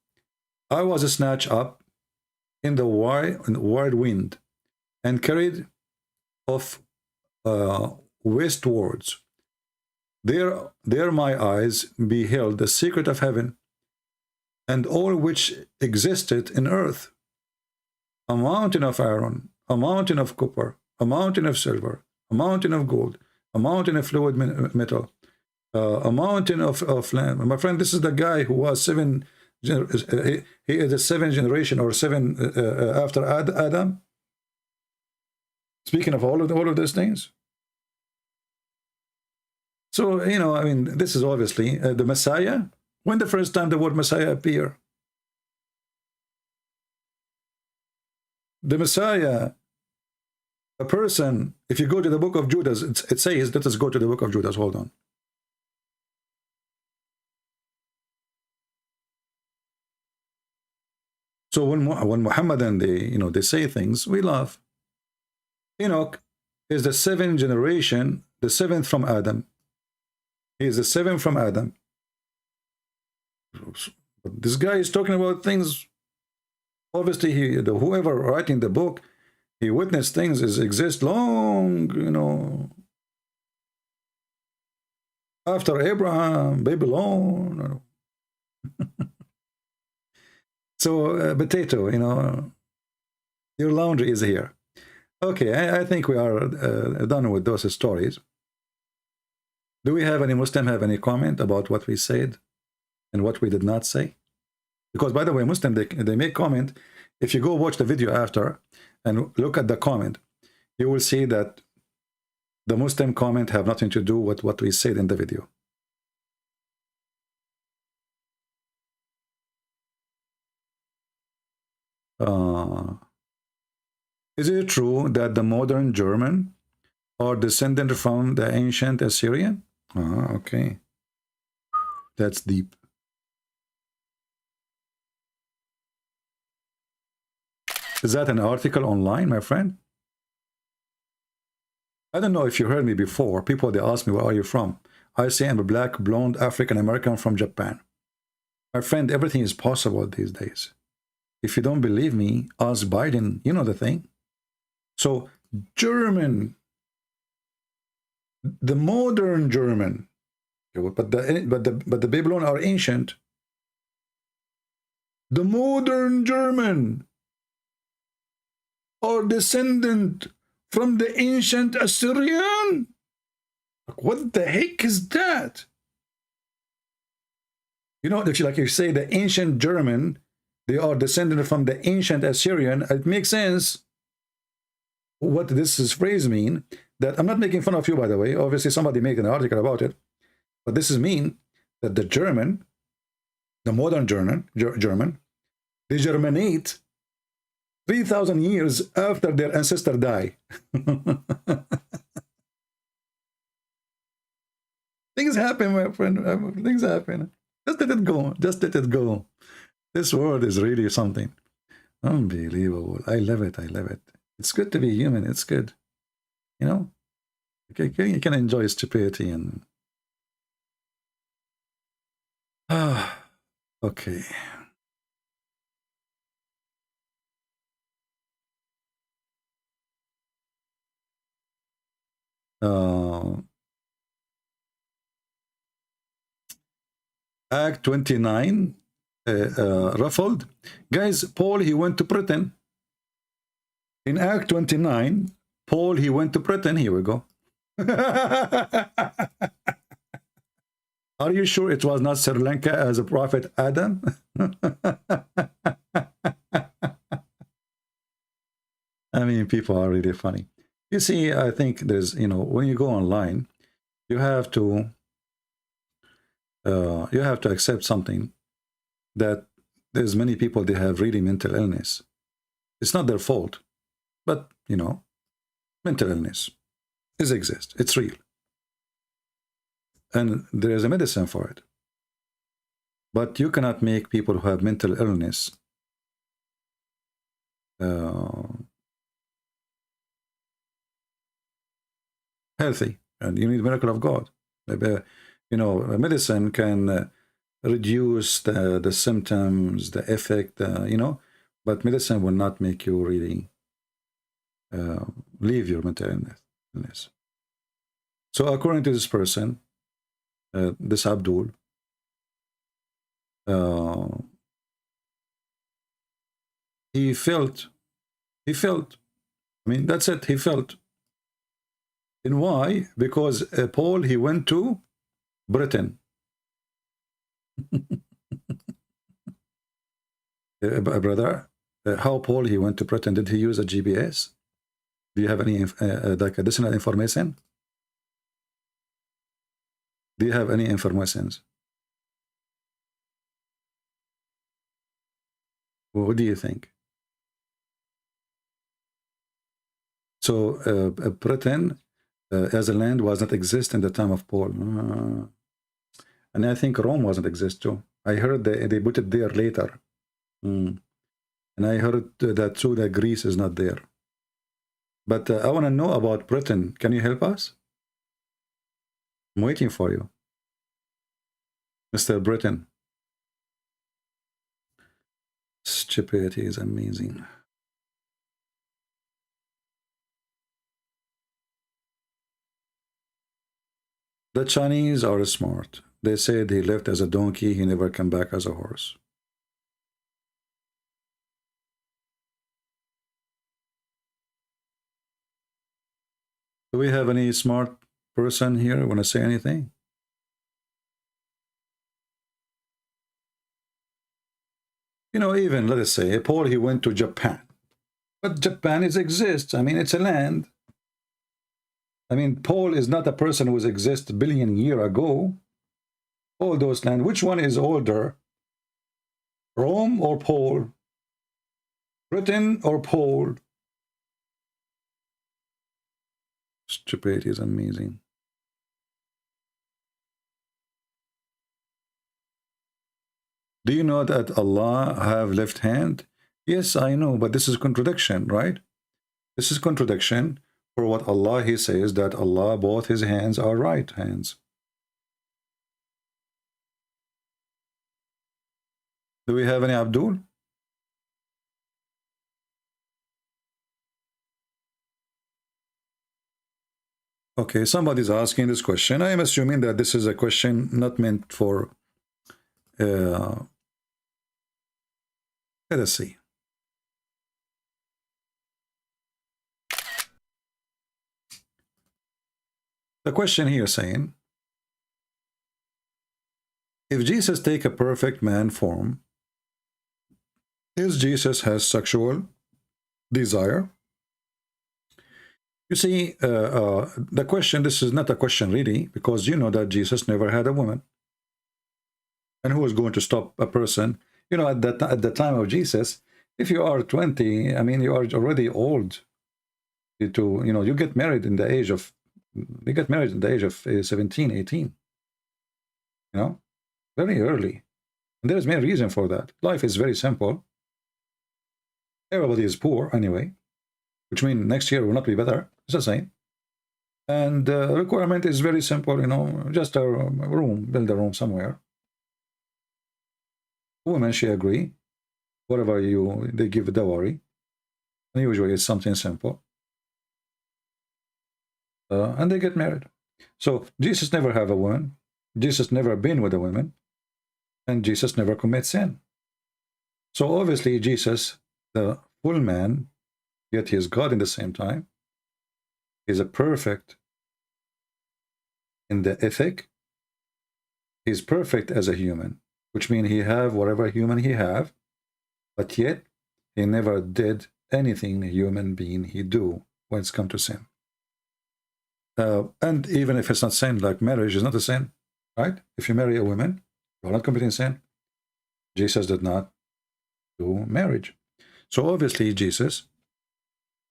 I was snatched up in the wide wind and carried off westwards. There my eyes beheld the secret of heaven and all which existed in earth. A mountain of iron, a mountain of copper, a mountain of silver, a mountain of gold, a mountain of fluid metal, a mountain of land. My friend, this is the guy who was he is the seventh generation or seven after Adam. Speaking of all of those things. So, I mean, this is obviously the Messiah. When the first time the word Messiah appeared? The Messiah, a person, if you go to the book of Judas, it says, let us go to the book of Judas, hold on. So when Muhammad and they say things, we laugh. Enoch is the seventh generation, the seventh from Adam. He is the seventh from Adam. This guy is talking about things. Obviously, whoever writing the book, he witnessed things that exist long, after Abraham, Babylon. So, potato, your laundry is here. Okay, I think we are done with those stories. Do we have any Muslim have any comment about what we said and what we did not say? Because, by the way, Muslim, they make comment. If you go watch the video after and look at the comment, you will see that the Muslim comment have nothing to do with what we said in the video. Is it true that the modern German are descendant from the ancient Assyrian? Okay. That's deep. Is that an article online, my friend? I don't know if you heard me before. People, they ask me, where are you from? I say I'm a black, blonde, African-American from Japan. My friend, everything is possible these days. If you don't believe me, ask Biden. You know the thing. So, German, the modern German, but the Babylon are ancient. The modern German are descendant from the ancient Assyrian. What the heck is that? Like you say, the ancient German, they are descendant from the ancient Assyrian. It makes sense. What this phrase mean? That I'm not making fun of you, by the way. Obviously, somebody made an article about it. But this is mean that the German, the modern German, they germinate 3,000 years after their ancestor die. Things happen, my friend. Things happen. Just let it go. Just let it go. This world is really something unbelievable. I love it. I love it. It's good to be human. It's good. You can enjoy stupidity and... okay. Act 29 ruffled. Guys, Paul, he went to Britain. In Act 29, Paul, he went to Britain. Here we go. Are you sure it was not Sri Lanka as a prophet Adam? I mean, people are really funny. You see, I think there's, you know, when you go online, you have to accept something, that there's many people, they have really mental illness. It's not their fault, but, you know, mental illness exists. It's real. And there is a medicine for it. But you cannot make people who have mental illness healthy. And you need a miracle of God. You know, a medicine can reduce the symptoms, the effect, you know, but medicine will not make you really leave your mental illness. So according to this person, this Abdul, he felt, I mean, that's it, he felt. And why? Because Paul, he went to Britain. Brother, how Paul, he went to Britain? Did he use a GPS? Do you have any like additional information? Do you have any informations? What do you think? So Britain as a land was not exist in the time of Paul. And I think Rome wasn't exist too. I heard they put it there later. And I heard that too, that Greece is not there. But I want to know about Britain. Can you help us? I'm waiting for you, Mr. Britain. Stupidity is amazing. The Chinese are smart. They said he left as a donkey, he never came back as a horse. Do we have any smart person here want to say anything? You know, even, let us say, Paul, he went to Japan. But Japan exists. I mean, it's a land. I mean, Paul is not a person who exists a billion years ago. All those lands, which one is older? Rome or Paul? Britain or Paul? Stupidity is amazing. Do you know that Allah have left hand? Yes, I know, but this is contradiction, right? This is contradiction for what Allah, he says that Allah, both his hands are right hands. Do we have any Abdul? Okay, somebody's asking this question. I am assuming that this is a question not meant for let us see. The question here saying, if Jesus take a perfect man form, is Jesus has sexual desire? You see, the question, this is not a question really, because you know that Jesus never had a woman. And who is going to stop a person? You know, at the time of Jesus, if you are 20, I mean, you are already old. You know, you get married in the age of, 17, 18. You know, very early. And there's many reason for that. Life is very simple. Everybody is poor anyway, which means next year will not be better. It's the same. And the requirement is very simple, you know, just a room, build a room somewhere. Women, she agree. Whatever they give a dowry. And usually it's something simple. And they get married. So Jesus never have a woman. Jesus never been with a woman. And Jesus never commits sin. So obviously Jesus, the full man, yet he is God in the same time, is a perfect in the ethic. He is perfect as a human, which means he have whatever human he have, but yet he never did anything a human being he do when it's come to sin. And even if it's not sin, like marriage is not a sin, right? If you marry a woman, you're not committing sin. Jesus did not do marriage. So obviously Jesus,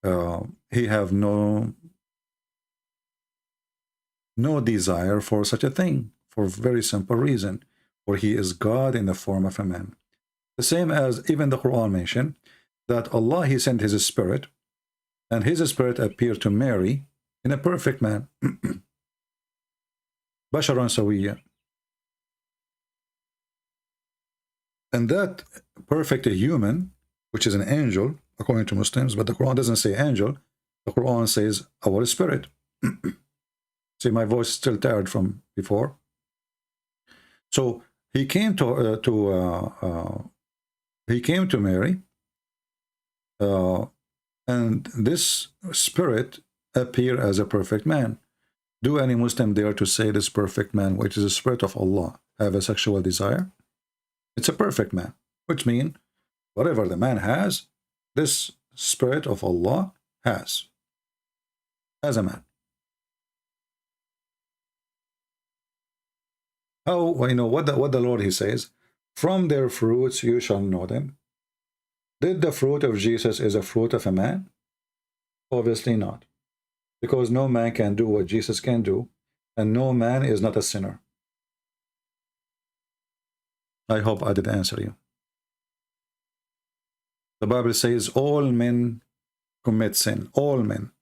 he have no desire for such a thing, for a very simple reason, for he is God in the form of a man. The same as even the Quran mentioned that Allah, he sent his spirit, and his spirit appeared to Mary in a perfect man. Basharan Sawiya. And that perfect human, which is an angel, according to Muslims, but the Quran doesn't say angel, the Quran says our spirit. See, my voice is still tired from before. So he came to Mary, and this spirit appeared as a perfect man. Do any Muslim dare to say this perfect man, which is the spirit of Allah, have a sexual desire? It's a perfect man, which means whatever the man has, this spirit of Allah has as a man. How, you know, what the Lord, he says, from their fruits you shall know them. Did the fruit of Jesus is a fruit of a man? Obviously not. Because no man can do what Jesus can do, and no man is not a sinner. I hope I did answer you. The Bible says all men commit sin. All men.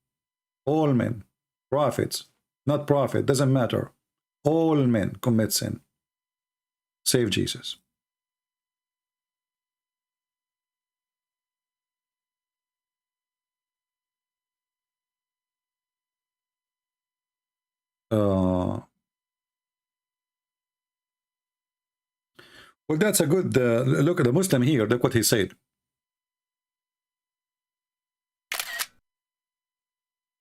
All men. Prophets. Not prophet. Doesn't matter. All men commit sin. Save Jesus. Well, that's a good look at the Muslim here. Look what he said.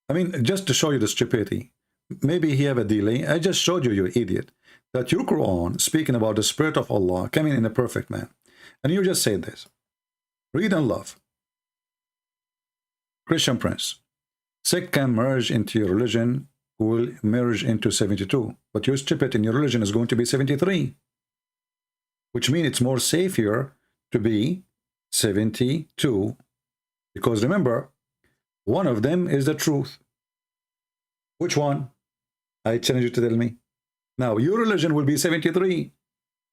I mean, just to show you the stupidity. Maybe he have a delay. I just showed you, you idiot, that your Quran speaking about the Spirit of Allah coming in a perfect man. And you just said this. Read and love. Christian Prince. Sect can merge into your religion, will merge into 72. But your stupid in your religion is going to be 73. Which means it's more safer to be 72. Because remember, one of them is the truth. Which one? I challenge you to tell me. Now, your religion will be 73.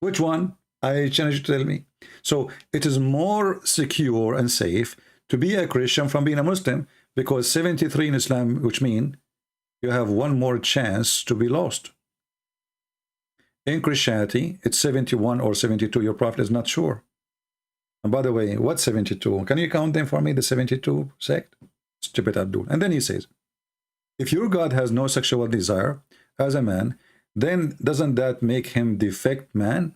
Which one? I challenge you to tell me. So, it is more secure and safe to be a Christian from being a Muslim, because 73 in Islam, which means you have one more chance to be lost. In Christianity, it's 71 or 72. Your prophet is not sure. And by the way, what's 72? Can you count them for me, the 72 sect? Stupid Abdul. And then he says, if your God has no sexual desire as a man, then doesn't that make him defect man?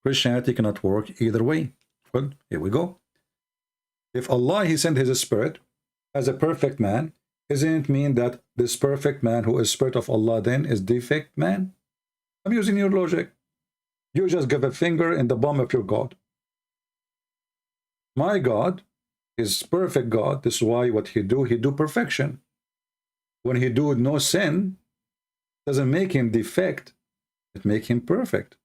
Christianity cannot work either way. Well, here we go. If Allah, he sent his spirit as a perfect man, doesn't it mean that this perfect man who is spirit of Allah then is defect man? I'm using your logic. You just give a finger in the bum of your God. My God is perfect God. This is why what he do perfection. When he do no sin, doesn't make him defect, it make him perfect.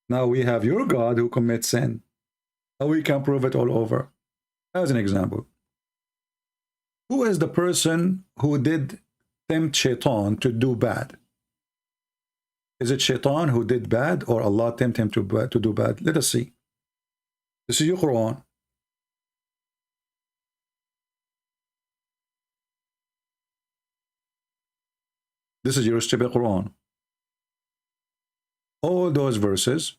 Now we have your God who commits sin. Now we can prove it all over. As an example, who is the person who did tempt Shaitan to do bad? Is it Shaitan who did bad, or Allah tempt him to do bad? Let us see. This is your Quran. This is your stupid Quran. All those verses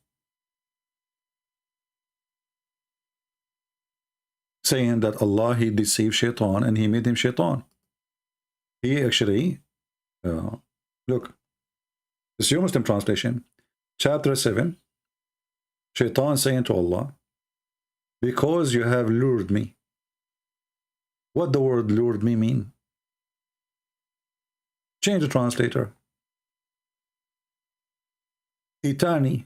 saying that Allah, he deceived Shaitan and he made him Shaitan. He actually, look, this is your Muslim translation, chapter 7, Shaitan saying to Allah, because you have lured me. What the word lured me mean? Change the translator. Itani,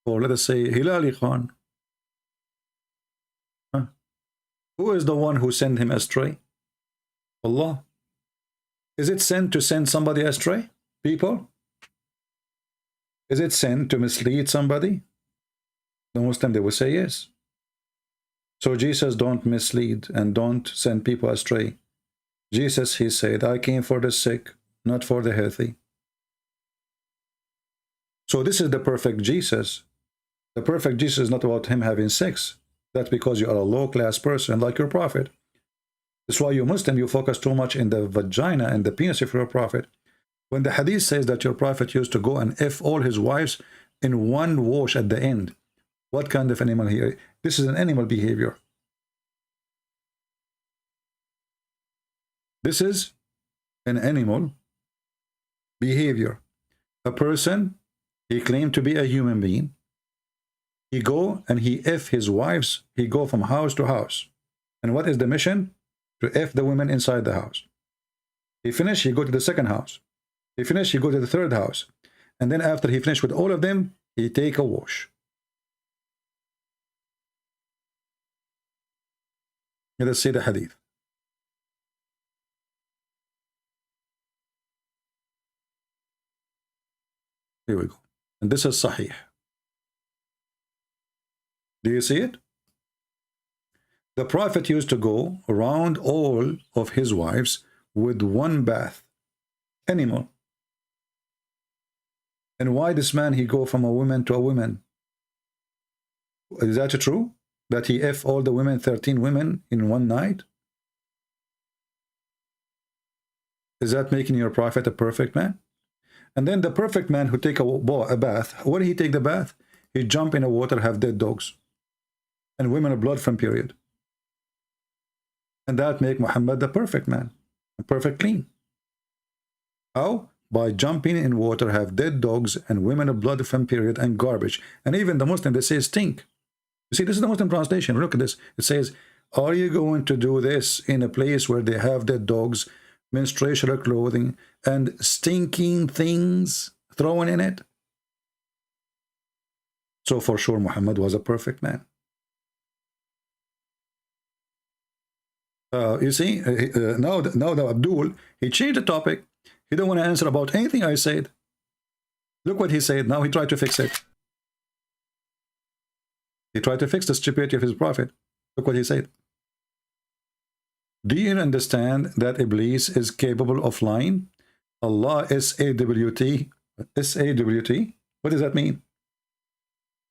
or let us say Hilali Khan. Who is the one who sent him astray? Allah. Is it sin to send somebody astray? People? Is it sin to mislead somebody? The Muslim, they will say yes. So Jesus don't mislead and don't send people astray. Jesus, he said, I came for the sick, not for the healthy. So this is the perfect Jesus. The perfect Jesus is not about him having sex. That's because you are a low-class person like your prophet. That's why you Muslim, you focus too much in the vagina and the penis of your prophet. When the hadith says that your prophet used to go and F all his wives in one wash at the end, what kind of animal here? This is an animal behavior. This is an animal behavior. A person, he claimed to be a human being. He go and he F his wives. He go from house to house. And what is the mission? To F the women inside the house. He finish, he go to the second house. He finish, he go to the third house. And then after he finish with all of them, he take a wash. Let's see the hadith. Here we go. And this is Sahih. Do you see it? The Prophet used to go around all of his wives with one bath. Animal. And why this man, he go from a woman to a woman? Is that true? That he F all the women, 13 women in one night? Is that making your prophet a perfect man? And then the perfect man who take a bath, when he take the bath, he jump in the water, have dead dogs. And women of blood from period. And that make Muhammad the perfect man. A perfect clean. How? By jumping in water, have dead dogs and women of blood from period and garbage. And even the Muslim, they say stink. You see, this is the Muslim translation. Look at this. It says, are you going to do this in a place where they have dead dogs, menstrual clothing, and stinking things thrown in it? So for sure, Muhammad was a perfect man. You see, now the Abdul, he changed the topic. He don't want to answer about anything I said. Look what he said. Now he tried to fix it. He tried to fix the stupidity of his prophet. Look what he said. Do you understand that Iblis is capable of lying? Allah S-A-W-T. S-A-W-T? What does that mean?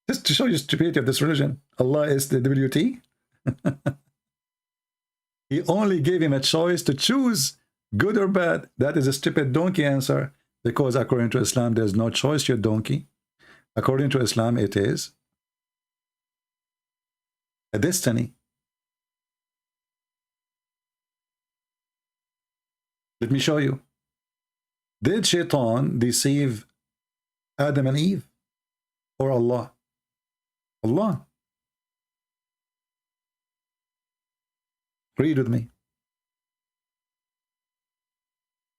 Just to show you the stupidity of this religion. Allah S-A-W-T? He only gave him a choice to choose good or bad. That is a stupid donkey answer, because according to Islam, there's no choice, you donkey. According to Islam, it is a destiny. Let me show you. Did Shaitan deceive Adam and Eve or Allah? Allah. Read with me.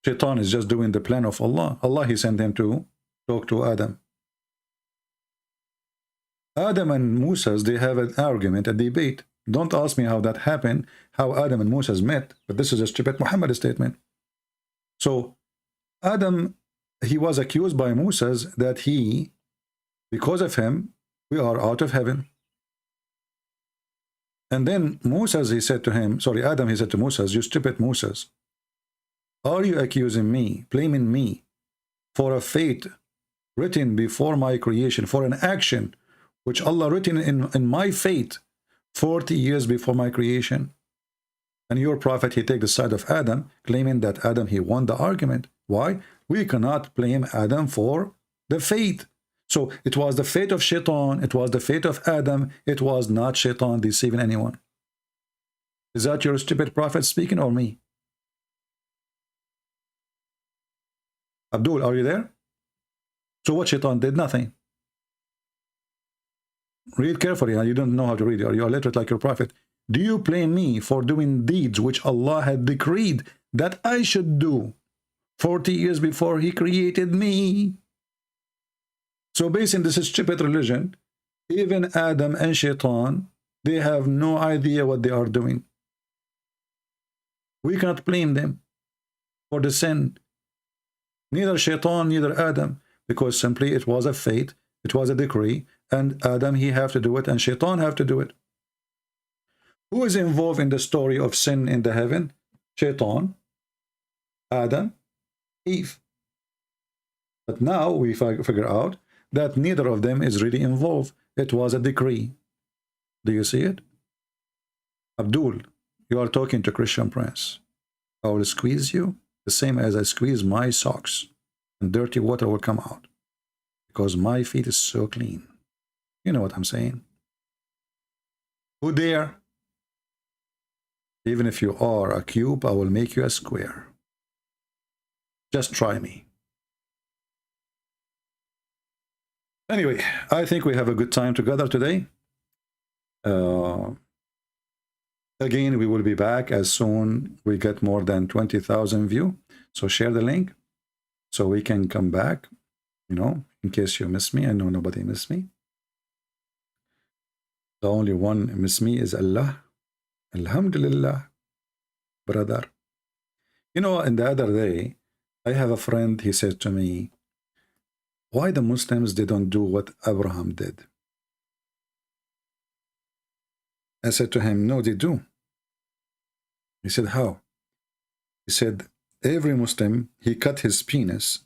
Shaitan is just doing the plan of Allah. Allah, he sent him to talk to Adam. Adam and Moses, they have an argument, a debate. Don't ask me how that happened, how Adam and Moses met, but this is a stupid Muhammad statement. So Adam, he was accused by Moses that he, because of him, we are out of heaven. And then Moses, he said to him, sorry, Adam, he said to Moses, you stupid Moses, are you accusing me, blaming me for a fate written before my creation, for an action which Allah written in my fate 40 years before my creation? And your prophet, he take the side of Adam, claiming that Adam, he won the argument. Why? We cannot blame Adam for the fate. So it was the fate of Shaitan, it was the fate of Adam, it was not Shaitan deceiving anyone. Is that your stupid prophet speaking or me? Abdul, are you there? So what Shaitan did? Nothing. Read carefully. You don't know how to read. Are you illiterate like your prophet? Do you blame me for doing deeds which Allah had decreed that I should do 40 years before he created me? So based on this stupid religion, even Adam and Shaitan, they have no idea what they are doing. We cannot blame them for the sin. Neither Shaitan, neither Adam, because simply it was a fate, it was a decree, and Adam, he have to do it, and Shaitan have to do it. Who is involved in the story of sin in the heaven? Shaitan, Adam, Eve. But now we figure out that neither of them is really involved. It was a decree. Do you see it? Abdul, you are talking to Christian Prince. I will squeeze you the same as I squeeze my socks, and dirty water will come out because my feet is so clean. You know what I'm saying? Who dare? Even if you are a cube, I will make you a square. Just try me. Anyway, I think we have a good time together today. Again, we will be back as soon we get more than 20,000 views. So share the link so we can come back, you know, in case you miss me. I know nobody miss me. The only one miss me is Allah. Alhamdulillah, brother. You know, and the other day, I have a friend, he said to me, why the Muslims, they don't do what Abraham did? I said to him, no, they do. He said, how? He said, every Muslim, he cut his penis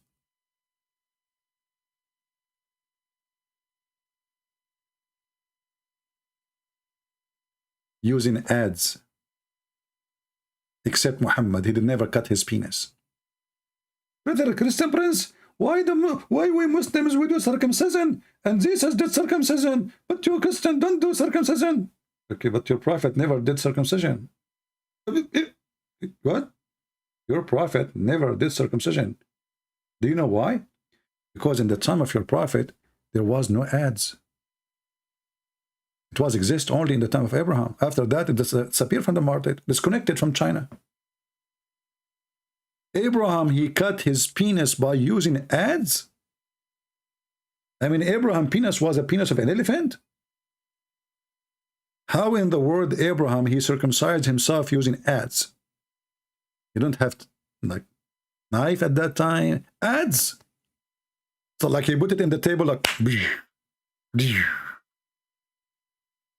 using ads. Except Muhammad, he did never cut his penis. Brother Christian Prince, why we Muslims, we do circumcision, and Jesus did circumcision, but you Christian don't do circumcision. Okay, but your prophet never did circumcision. What? Your prophet never did circumcision. Do you know why? Because in the time of your prophet, there was no ads. It was exist only in the time of Abraham. After that, it disappeared from the market, disconnected from China. Abraham, he cut his penis by using ads. I mean, Abraham's penis was a penis of an elephant. How in the world Abraham, he circumcised himself using ads? You don't have to, like, knife at that time. Ads. So like he put it in the table like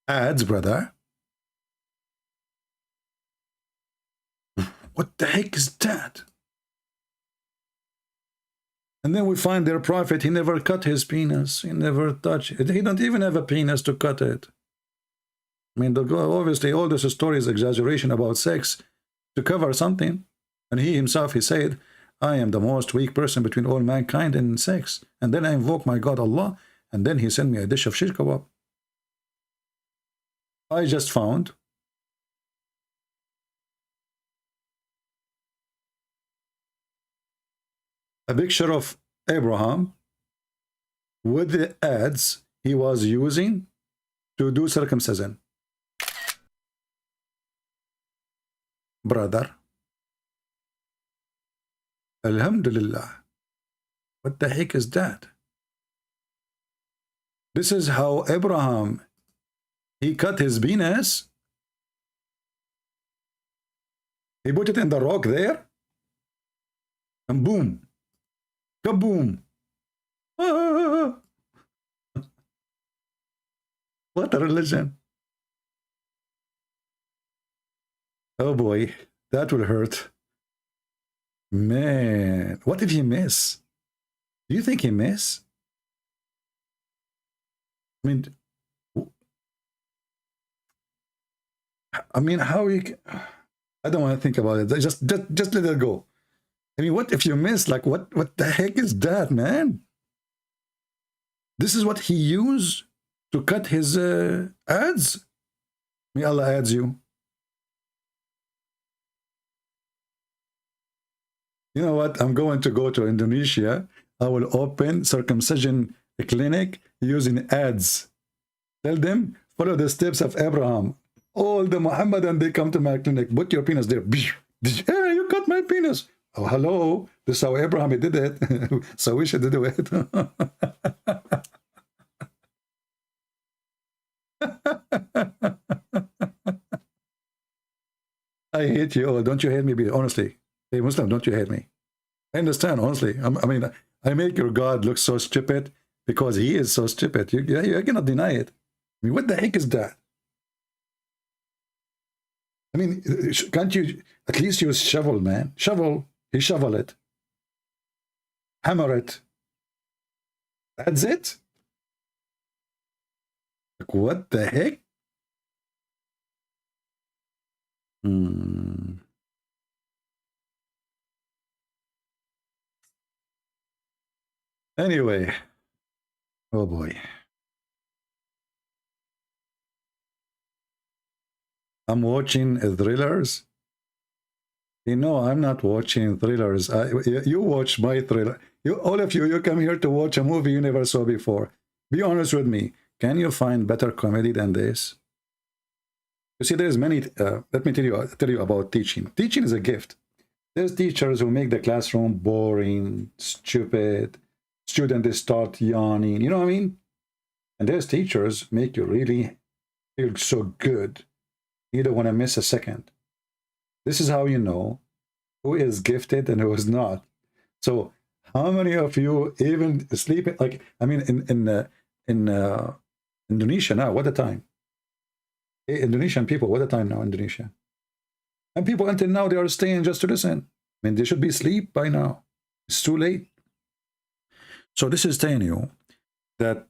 ads, brother. What the heck is that? And then we find their prophet, he never cut his penis. He never touched it. He don't even have a penis to cut it. I mean, obviously, all this story is exaggeration about sex to cover something. And he himself, he said, I am the most weak person between all mankind in sex. And then I invoke my God Allah, and then he sent me a dish of shish kebab. I just found a picture of Abraham with the ads he was using to do circumcision. Brother, Alhamdulillah, what the heck is that? This is how Abraham, he cut his penis. He put it in the rock there, and boom, kaboom. Ah. What a religion. Oh boy, that will hurt. Man, what did he miss? Do you think he missed? I mean, how he? I don't want to think about it. Just let it go. I mean, what if you miss? Like, what the heck is that, man? This is what he used to cut his ads. May Allah ads you. You know what? I'm going to go to Indonesia. I will open circumcision clinic using ads. Tell them, follow the steps of Abraham. All the Muhammadan, they come to my clinic. Put your penis there. Hey, you cut my penis. Oh, hello. This is how Abraham did it. So we should do it. I hate you all. Don't you hate me? Honestly. Hey, Muslim, don't you hate me? I understand, honestly. I mean, I make your God look so stupid because he is so stupid. You cannot deny it. I mean, what the heck is that? I mean, can't you at least use shovel, man? Shovel, he shovel it. Hammer it. That's it? Like, what the heck? Anyway, oh boy. I'm watching thrillers. You know, I'm not watching thrillers. You watch my thriller. All of you, you come here to watch a movie you never saw before. Be honest with me. Can you find better comedy than this? You see, there's many. Let me tell you about teaching. Teaching is a gift. There's teachers who make the classroom boring, stupid. Students start yawning. You know what I mean? And there's teachers make you really feel so good. You don't want to miss a second. This is how you know who is gifted and who is not. So, how many of you even sleeping? Like, I mean, in Indonesia now, what a time! Hey, Indonesian people, what a time now, Indonesia. And people until now they are staying just to listen. I mean, they should be asleep by now. It's too late. So this is telling you that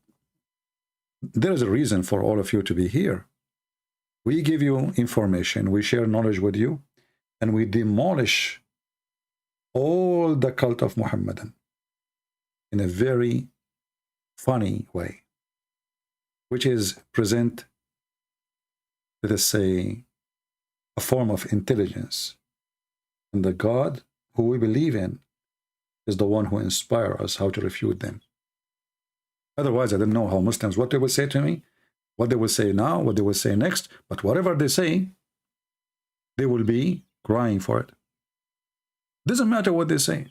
there is a reason for all of you to be here. We give you information, we share knowledge with you, and we demolish all the cult of Muhammadan in a very funny way, which is present, let us say, a form of intelligence. And the God who we believe in is the one who inspires us how to refute them. Otherwise, I don't know how Muslims, what they will say to me, what they will say now, what they will say next, but whatever they say, they will be crying for it. Doesn't matter what they say.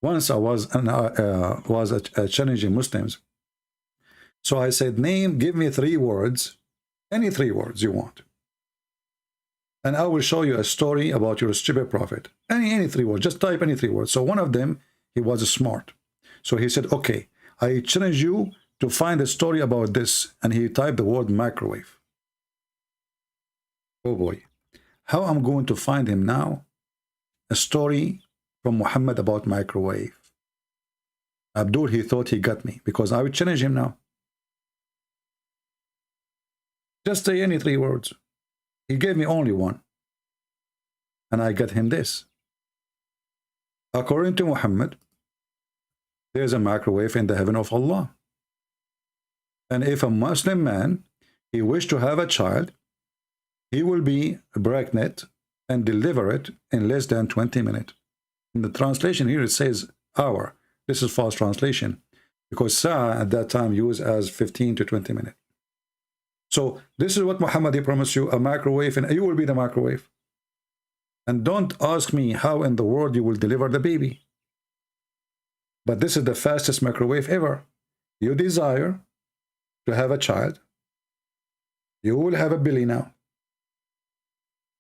Once I was challenging Muslims. So I said, give me 3 words, any 3 words you want. And I will show you a story about your stupid prophet. Any 3 words, just type any 3 words. So one of them, he was smart. So he said, okay, I challenge you to find a story about this. And he typed the word microwave. Oh boy. How I'm going to find him now? A story from Muhammad about microwave. Abdul, he thought he got me because I would challenge him now. Just say any 3 words. He gave me only one. And I got him this. According to Muhammad, there's a microwave in the heaven of Allah. And if a Muslim man, he wished to have a child, he will be pregnant and deliver it in less than 20 minutes. In the translation here, it says hour. This is false translation because sa'a at that time used as 15 to 20 minutes. So this is what Muhammad promised you, a microwave, and you will be the microwave. And don't ask me how in the world you will deliver the baby. But this is the fastest microwave ever. You desire to have a child. You will have a belly now.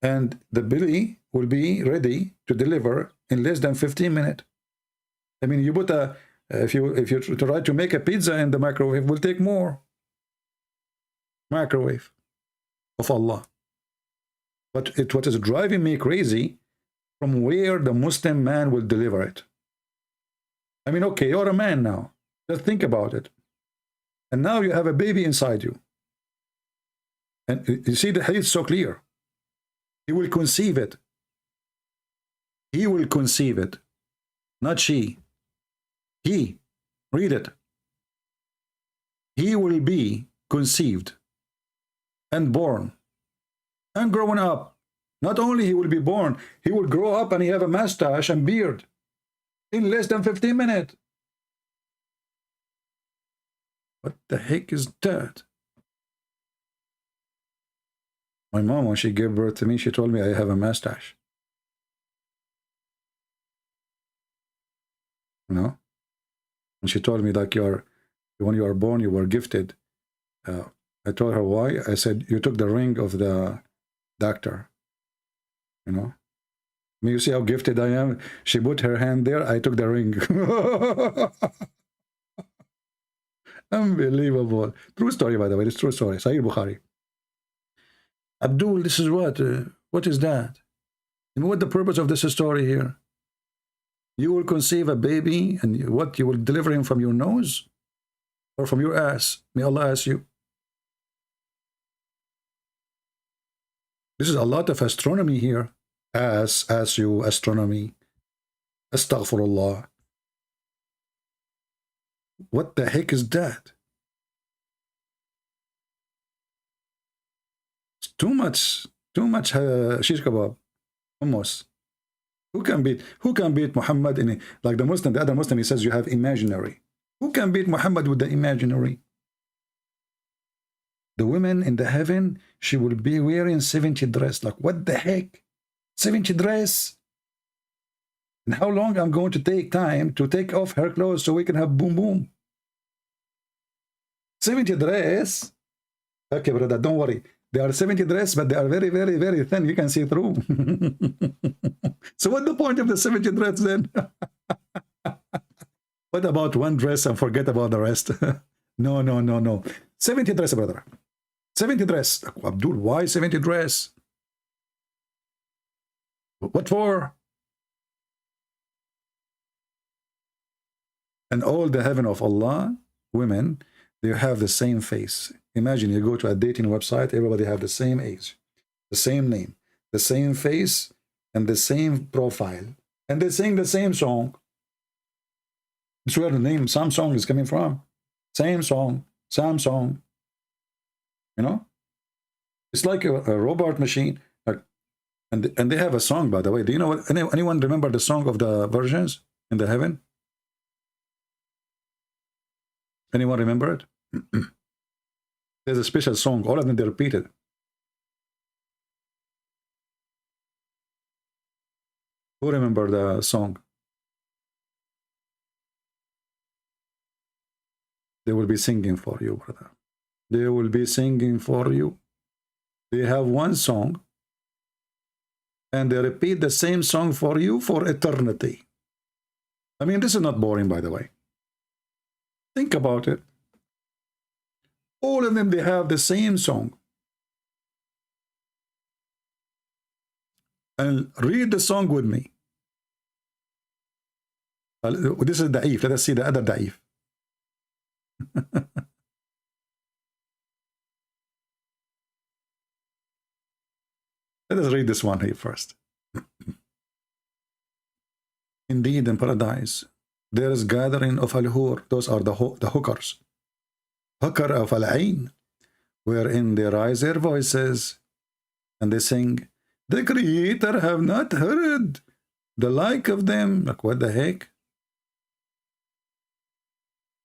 And the belly will be ready to deliver in less than 15 minutes. I mean, you put if you try to make a pizza in the microwave, it will take more. Microwave of Allah. But what is driving me crazy, from where the Muslim man will deliver it. I mean, okay, you're a man now. Just think about it. And now you have a baby inside you. And you see the hadith so clear. He will conceive it. He will conceive it. Not she. He. Read it. He will be conceived and born and growing up. Not only he will be born, he will grow up and he have a mustache and beard in less than 15 minutes. What the heck is that? My mom, when she gave birth to me, she told me I have a mustache. You know? And she told me, like, when you are born, you were gifted. I told her why. I said, you took the ring of the doctor. You know? mean, you see how gifted I am? She put her hand there, I took the ring. Unbelievable. True story, by the way. It's true story. Sahih Bukhari. Abdul, this is what? What is that? I mean, what the purpose of this story here? You will conceive a baby, and what? You will deliver him from your nose? Or from your ass? May Allah ask you. This is a lot of astronomy here. Ask you, astronomy. Astaghfirullah. What the heck is that? It's too much shish kebab. Almost. Who can beat Muhammad in like the Muslim, the other Muslim, he says you have imaginary. Who can beat Muhammad with the imaginary? The women in the heaven, she will be wearing 70 dress. Like what the heck? 70 dress? And how long I'm going to take time to take off her clothes so we can have boom boom? 70 dress? Okay, brother, don't worry. They are 70 dress, but they are very, very, very thin. You can see through. So what's the point of the 70 dress then? What about one dress and forget about the rest? No, no, no, no. 70 dress, brother. 70 dress. Abdul, why 70 dress? What for? And all the heaven of Allah, women, they have the same face. Imagine you go to a dating website, everybody have the same age, the same name, the same face, and the same profile. And they sing the same song. That's where the name Samsung is coming from. Same song, Samsung. You know? It's like a robot machine. And they have a song, by the way. Do you know what? Anyone remember the song of the virgins in the heaven? Anyone remember it? There's a special song. All of them, they repeated. Who remember the song? They will be singing for you, brother. They will be singing for you. They have one song, and they repeat the same song for you for eternity. I mean, this is not boring, by the way. Think about it. All of them, they have the same song. And read the song with me. This is Da'if. Let us see the other Da'if. Let us read this one here first. Indeed, in paradise, there is gathering of al-hur. Those are the hookers. Hooker of al-ain, wherein they raise their voices and they sing, the Creator have not heard the like of them. Like, what the heck?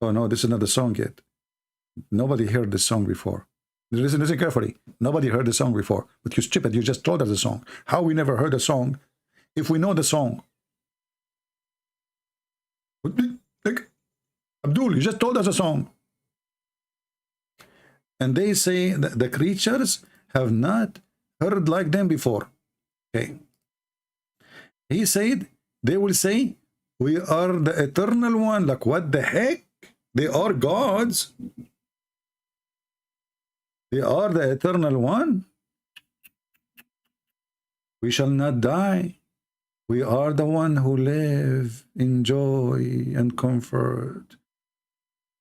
Oh no, this is not the song yet. Nobody heard this song before. Listen carefully. Nobody heard the song before. But you stupid, you just told us the song. How we never heard the song if we know the song? Like, Abdul, you just told us a song. And they say that the creatures have not heard like them before. Okay. He said, they will say, we are the eternal one. Like, what the heck? They are gods. They are the eternal one. We shall not die. We are the one who live in joy and comfort.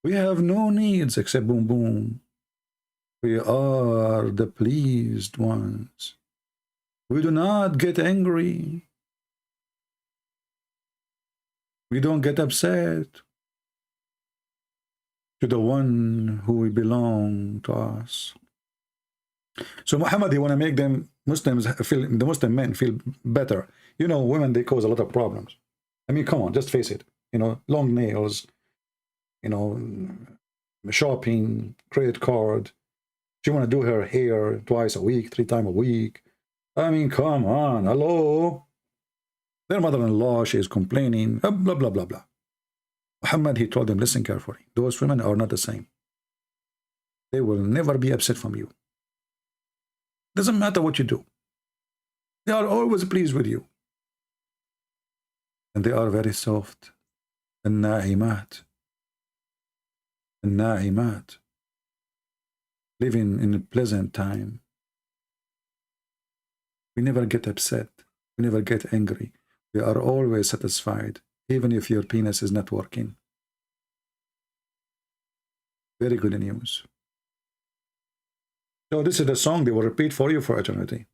We have no needs except boom boom. We are the pleased ones. We do not get angry. We don't get upset to the one who belong to us. So Muhammad, you want to make them Muslims feel, the Muslim men feel better. You know, women, they cause a lot of problems. I mean, come on, just face it. You know, long nails, you know, shopping, credit card. She want to do her hair twice a week, 3 times a week. I mean, come on, hello. Their mother-in-law, she is complaining, blah, blah, blah, blah. Muhammad, he told them, listen carefully. Those women are not the same. They will never be upset from you. Doesn't matter what you do. They are always pleased with you. and they are very soft. الناعمات, الناعمات, living in a pleasant time. We never get upset. We never get angry. We are always satisfied, even if your penis is not working. Very good news. So this is the song they will repeat for you for eternity.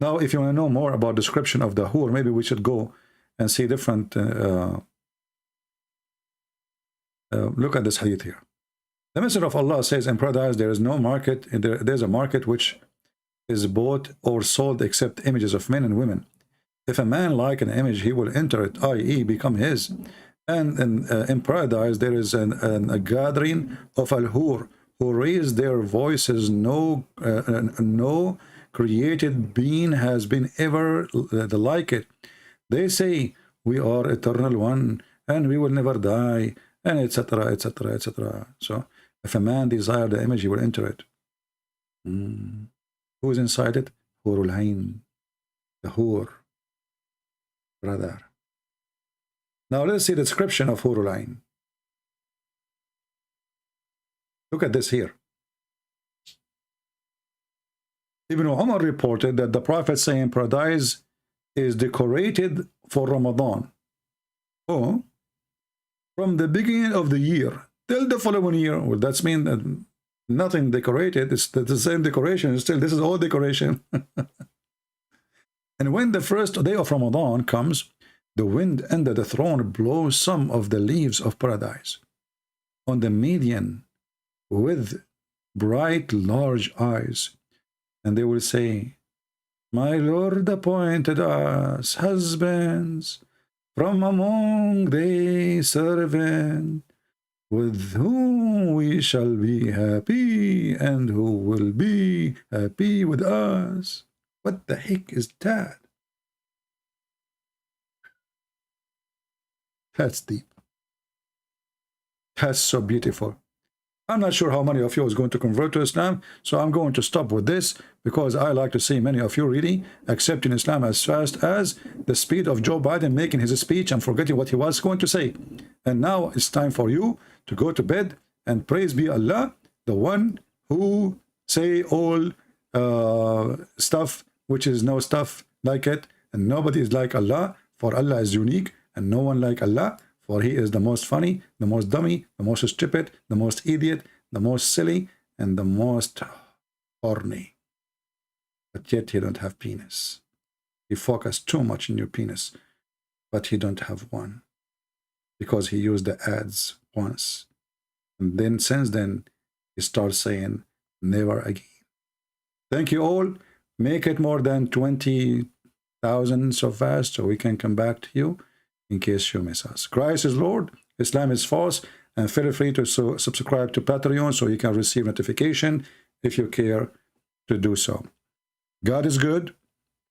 Now, if you want to know more about description of the hur, maybe we should go and see different. Look at this hadith here. The Messenger of Allah says, in paradise there is no market. There's a market which is bought or sold except images of men and women. If a man like an image, he will enter it, i.e. become his. And in paradise there is a gathering of al-hur who raise their voices. No created being has been ever like it. They say, we are eternal one and we will never die, and etc., etc., etc. So if a man desire the image, he will enter it. Who is inside it? Hurul Ain, the hur, brother. Now let's see the description of Hurul Ain. Look at this here. Ibn Umar reported that the Prophet saying paradise is decorated for Ramadan. Oh, from the beginning of the year till the following year. Well, that's mean that nothing decorated. It's the same decoration. Still, this is all decoration. And when the first day of Ramadan comes, the wind under the throne blows some of the leaves of paradise on the median with bright large eyes, and they will say, my Lord appointed us husbands from among the servants, with whom we shall be happy and who will be happy with us. What the heck is that? That's deep. That's so beautiful. I'm not sure how many of you is going to convert to Islam, so I'm going to stop with this, because I like to see many of you really accepting Islam as fast as the speed of Joe Biden making his speech and forgetting what he was going to say. And now it's time for you to go to bed, and praise be Allah, the one who say all stuff which is no stuff like it, and nobody is like Allah, for Allah is unique, and no one like Allah, for he is the most funny, the most dummy, the most stupid, the most idiot, the most silly, and the most horny. But yet he don't have penis. He focus too much in your penis, but he don't have one, because he used the ads once. And then since then, he starts saying, never again. Thank you all. Make it more than 20,000 so fast, so we can come back to you in case you miss us. Christ is Lord, Islam is false, and feel free to subscribe to Patreon so you can receive notification if you care to do so. God is good,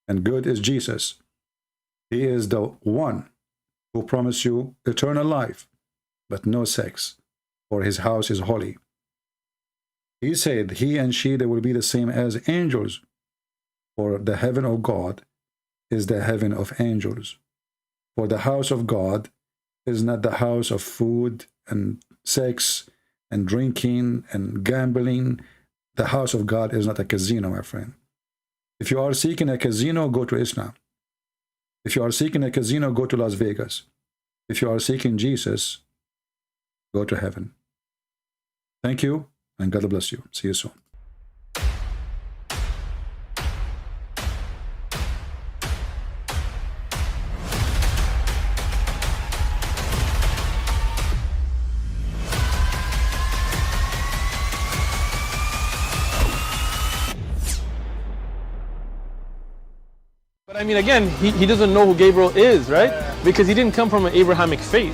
and good is Jesus. He is the one who promised you eternal life, but no sex, for his house is holy. He said he and she, they will be the same as angels, for the heaven of God is the heaven of angels. For the house of God is not the house of food and sex and drinking and gambling. The house of God is not a casino, my friend. If you are seeking a casino, go to Islam. If you are seeking a casino, go to Las Vegas. If you are seeking Jesus, go to heaven. Thank you, and God bless you. See you soon. But I mean, again, he doesn't know who Gabriel is, right? Because he didn't come from an Abrahamic faith.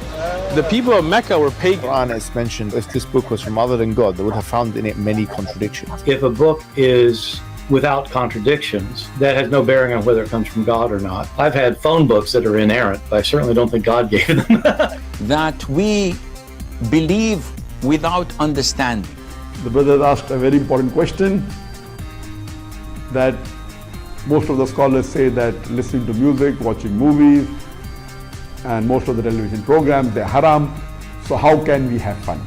The people of Mecca were pagan. Quran is mentioned, if this book was from other than God, they would have found in it many contradictions. If a book is without contradictions, that has no bearing on whether it comes from God or not. I've had phone books that are inerrant, but I certainly don't think God gave them. That we believe without understanding. The brother asked a very important question, that most of the scholars say that listening to music, watching movies, and most of the television programs, they're haram. So how can we have fun?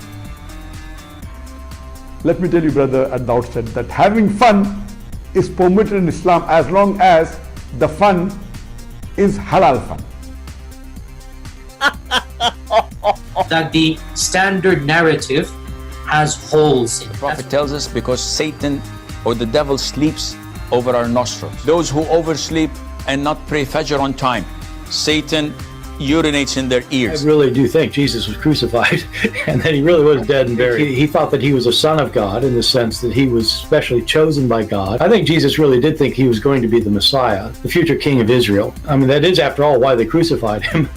Let me tell you, brother, at the outset that having fun is permitted in Islam as long as the fun is halal fun. That the standard narrative has holes in it. The Prophet tells us because Satan or the devil sleeps over our nostrils. Those who oversleep and not pray Fajr on time, Satan urinates in their ears. I really do think Jesus was crucified and that he really was dead and buried. He thought that he was a son of God in the sense that he was specially chosen by God. I think Jesus really did think he was going to be the Messiah, the future king of Israel. I mean, that is, after all, why they crucified him.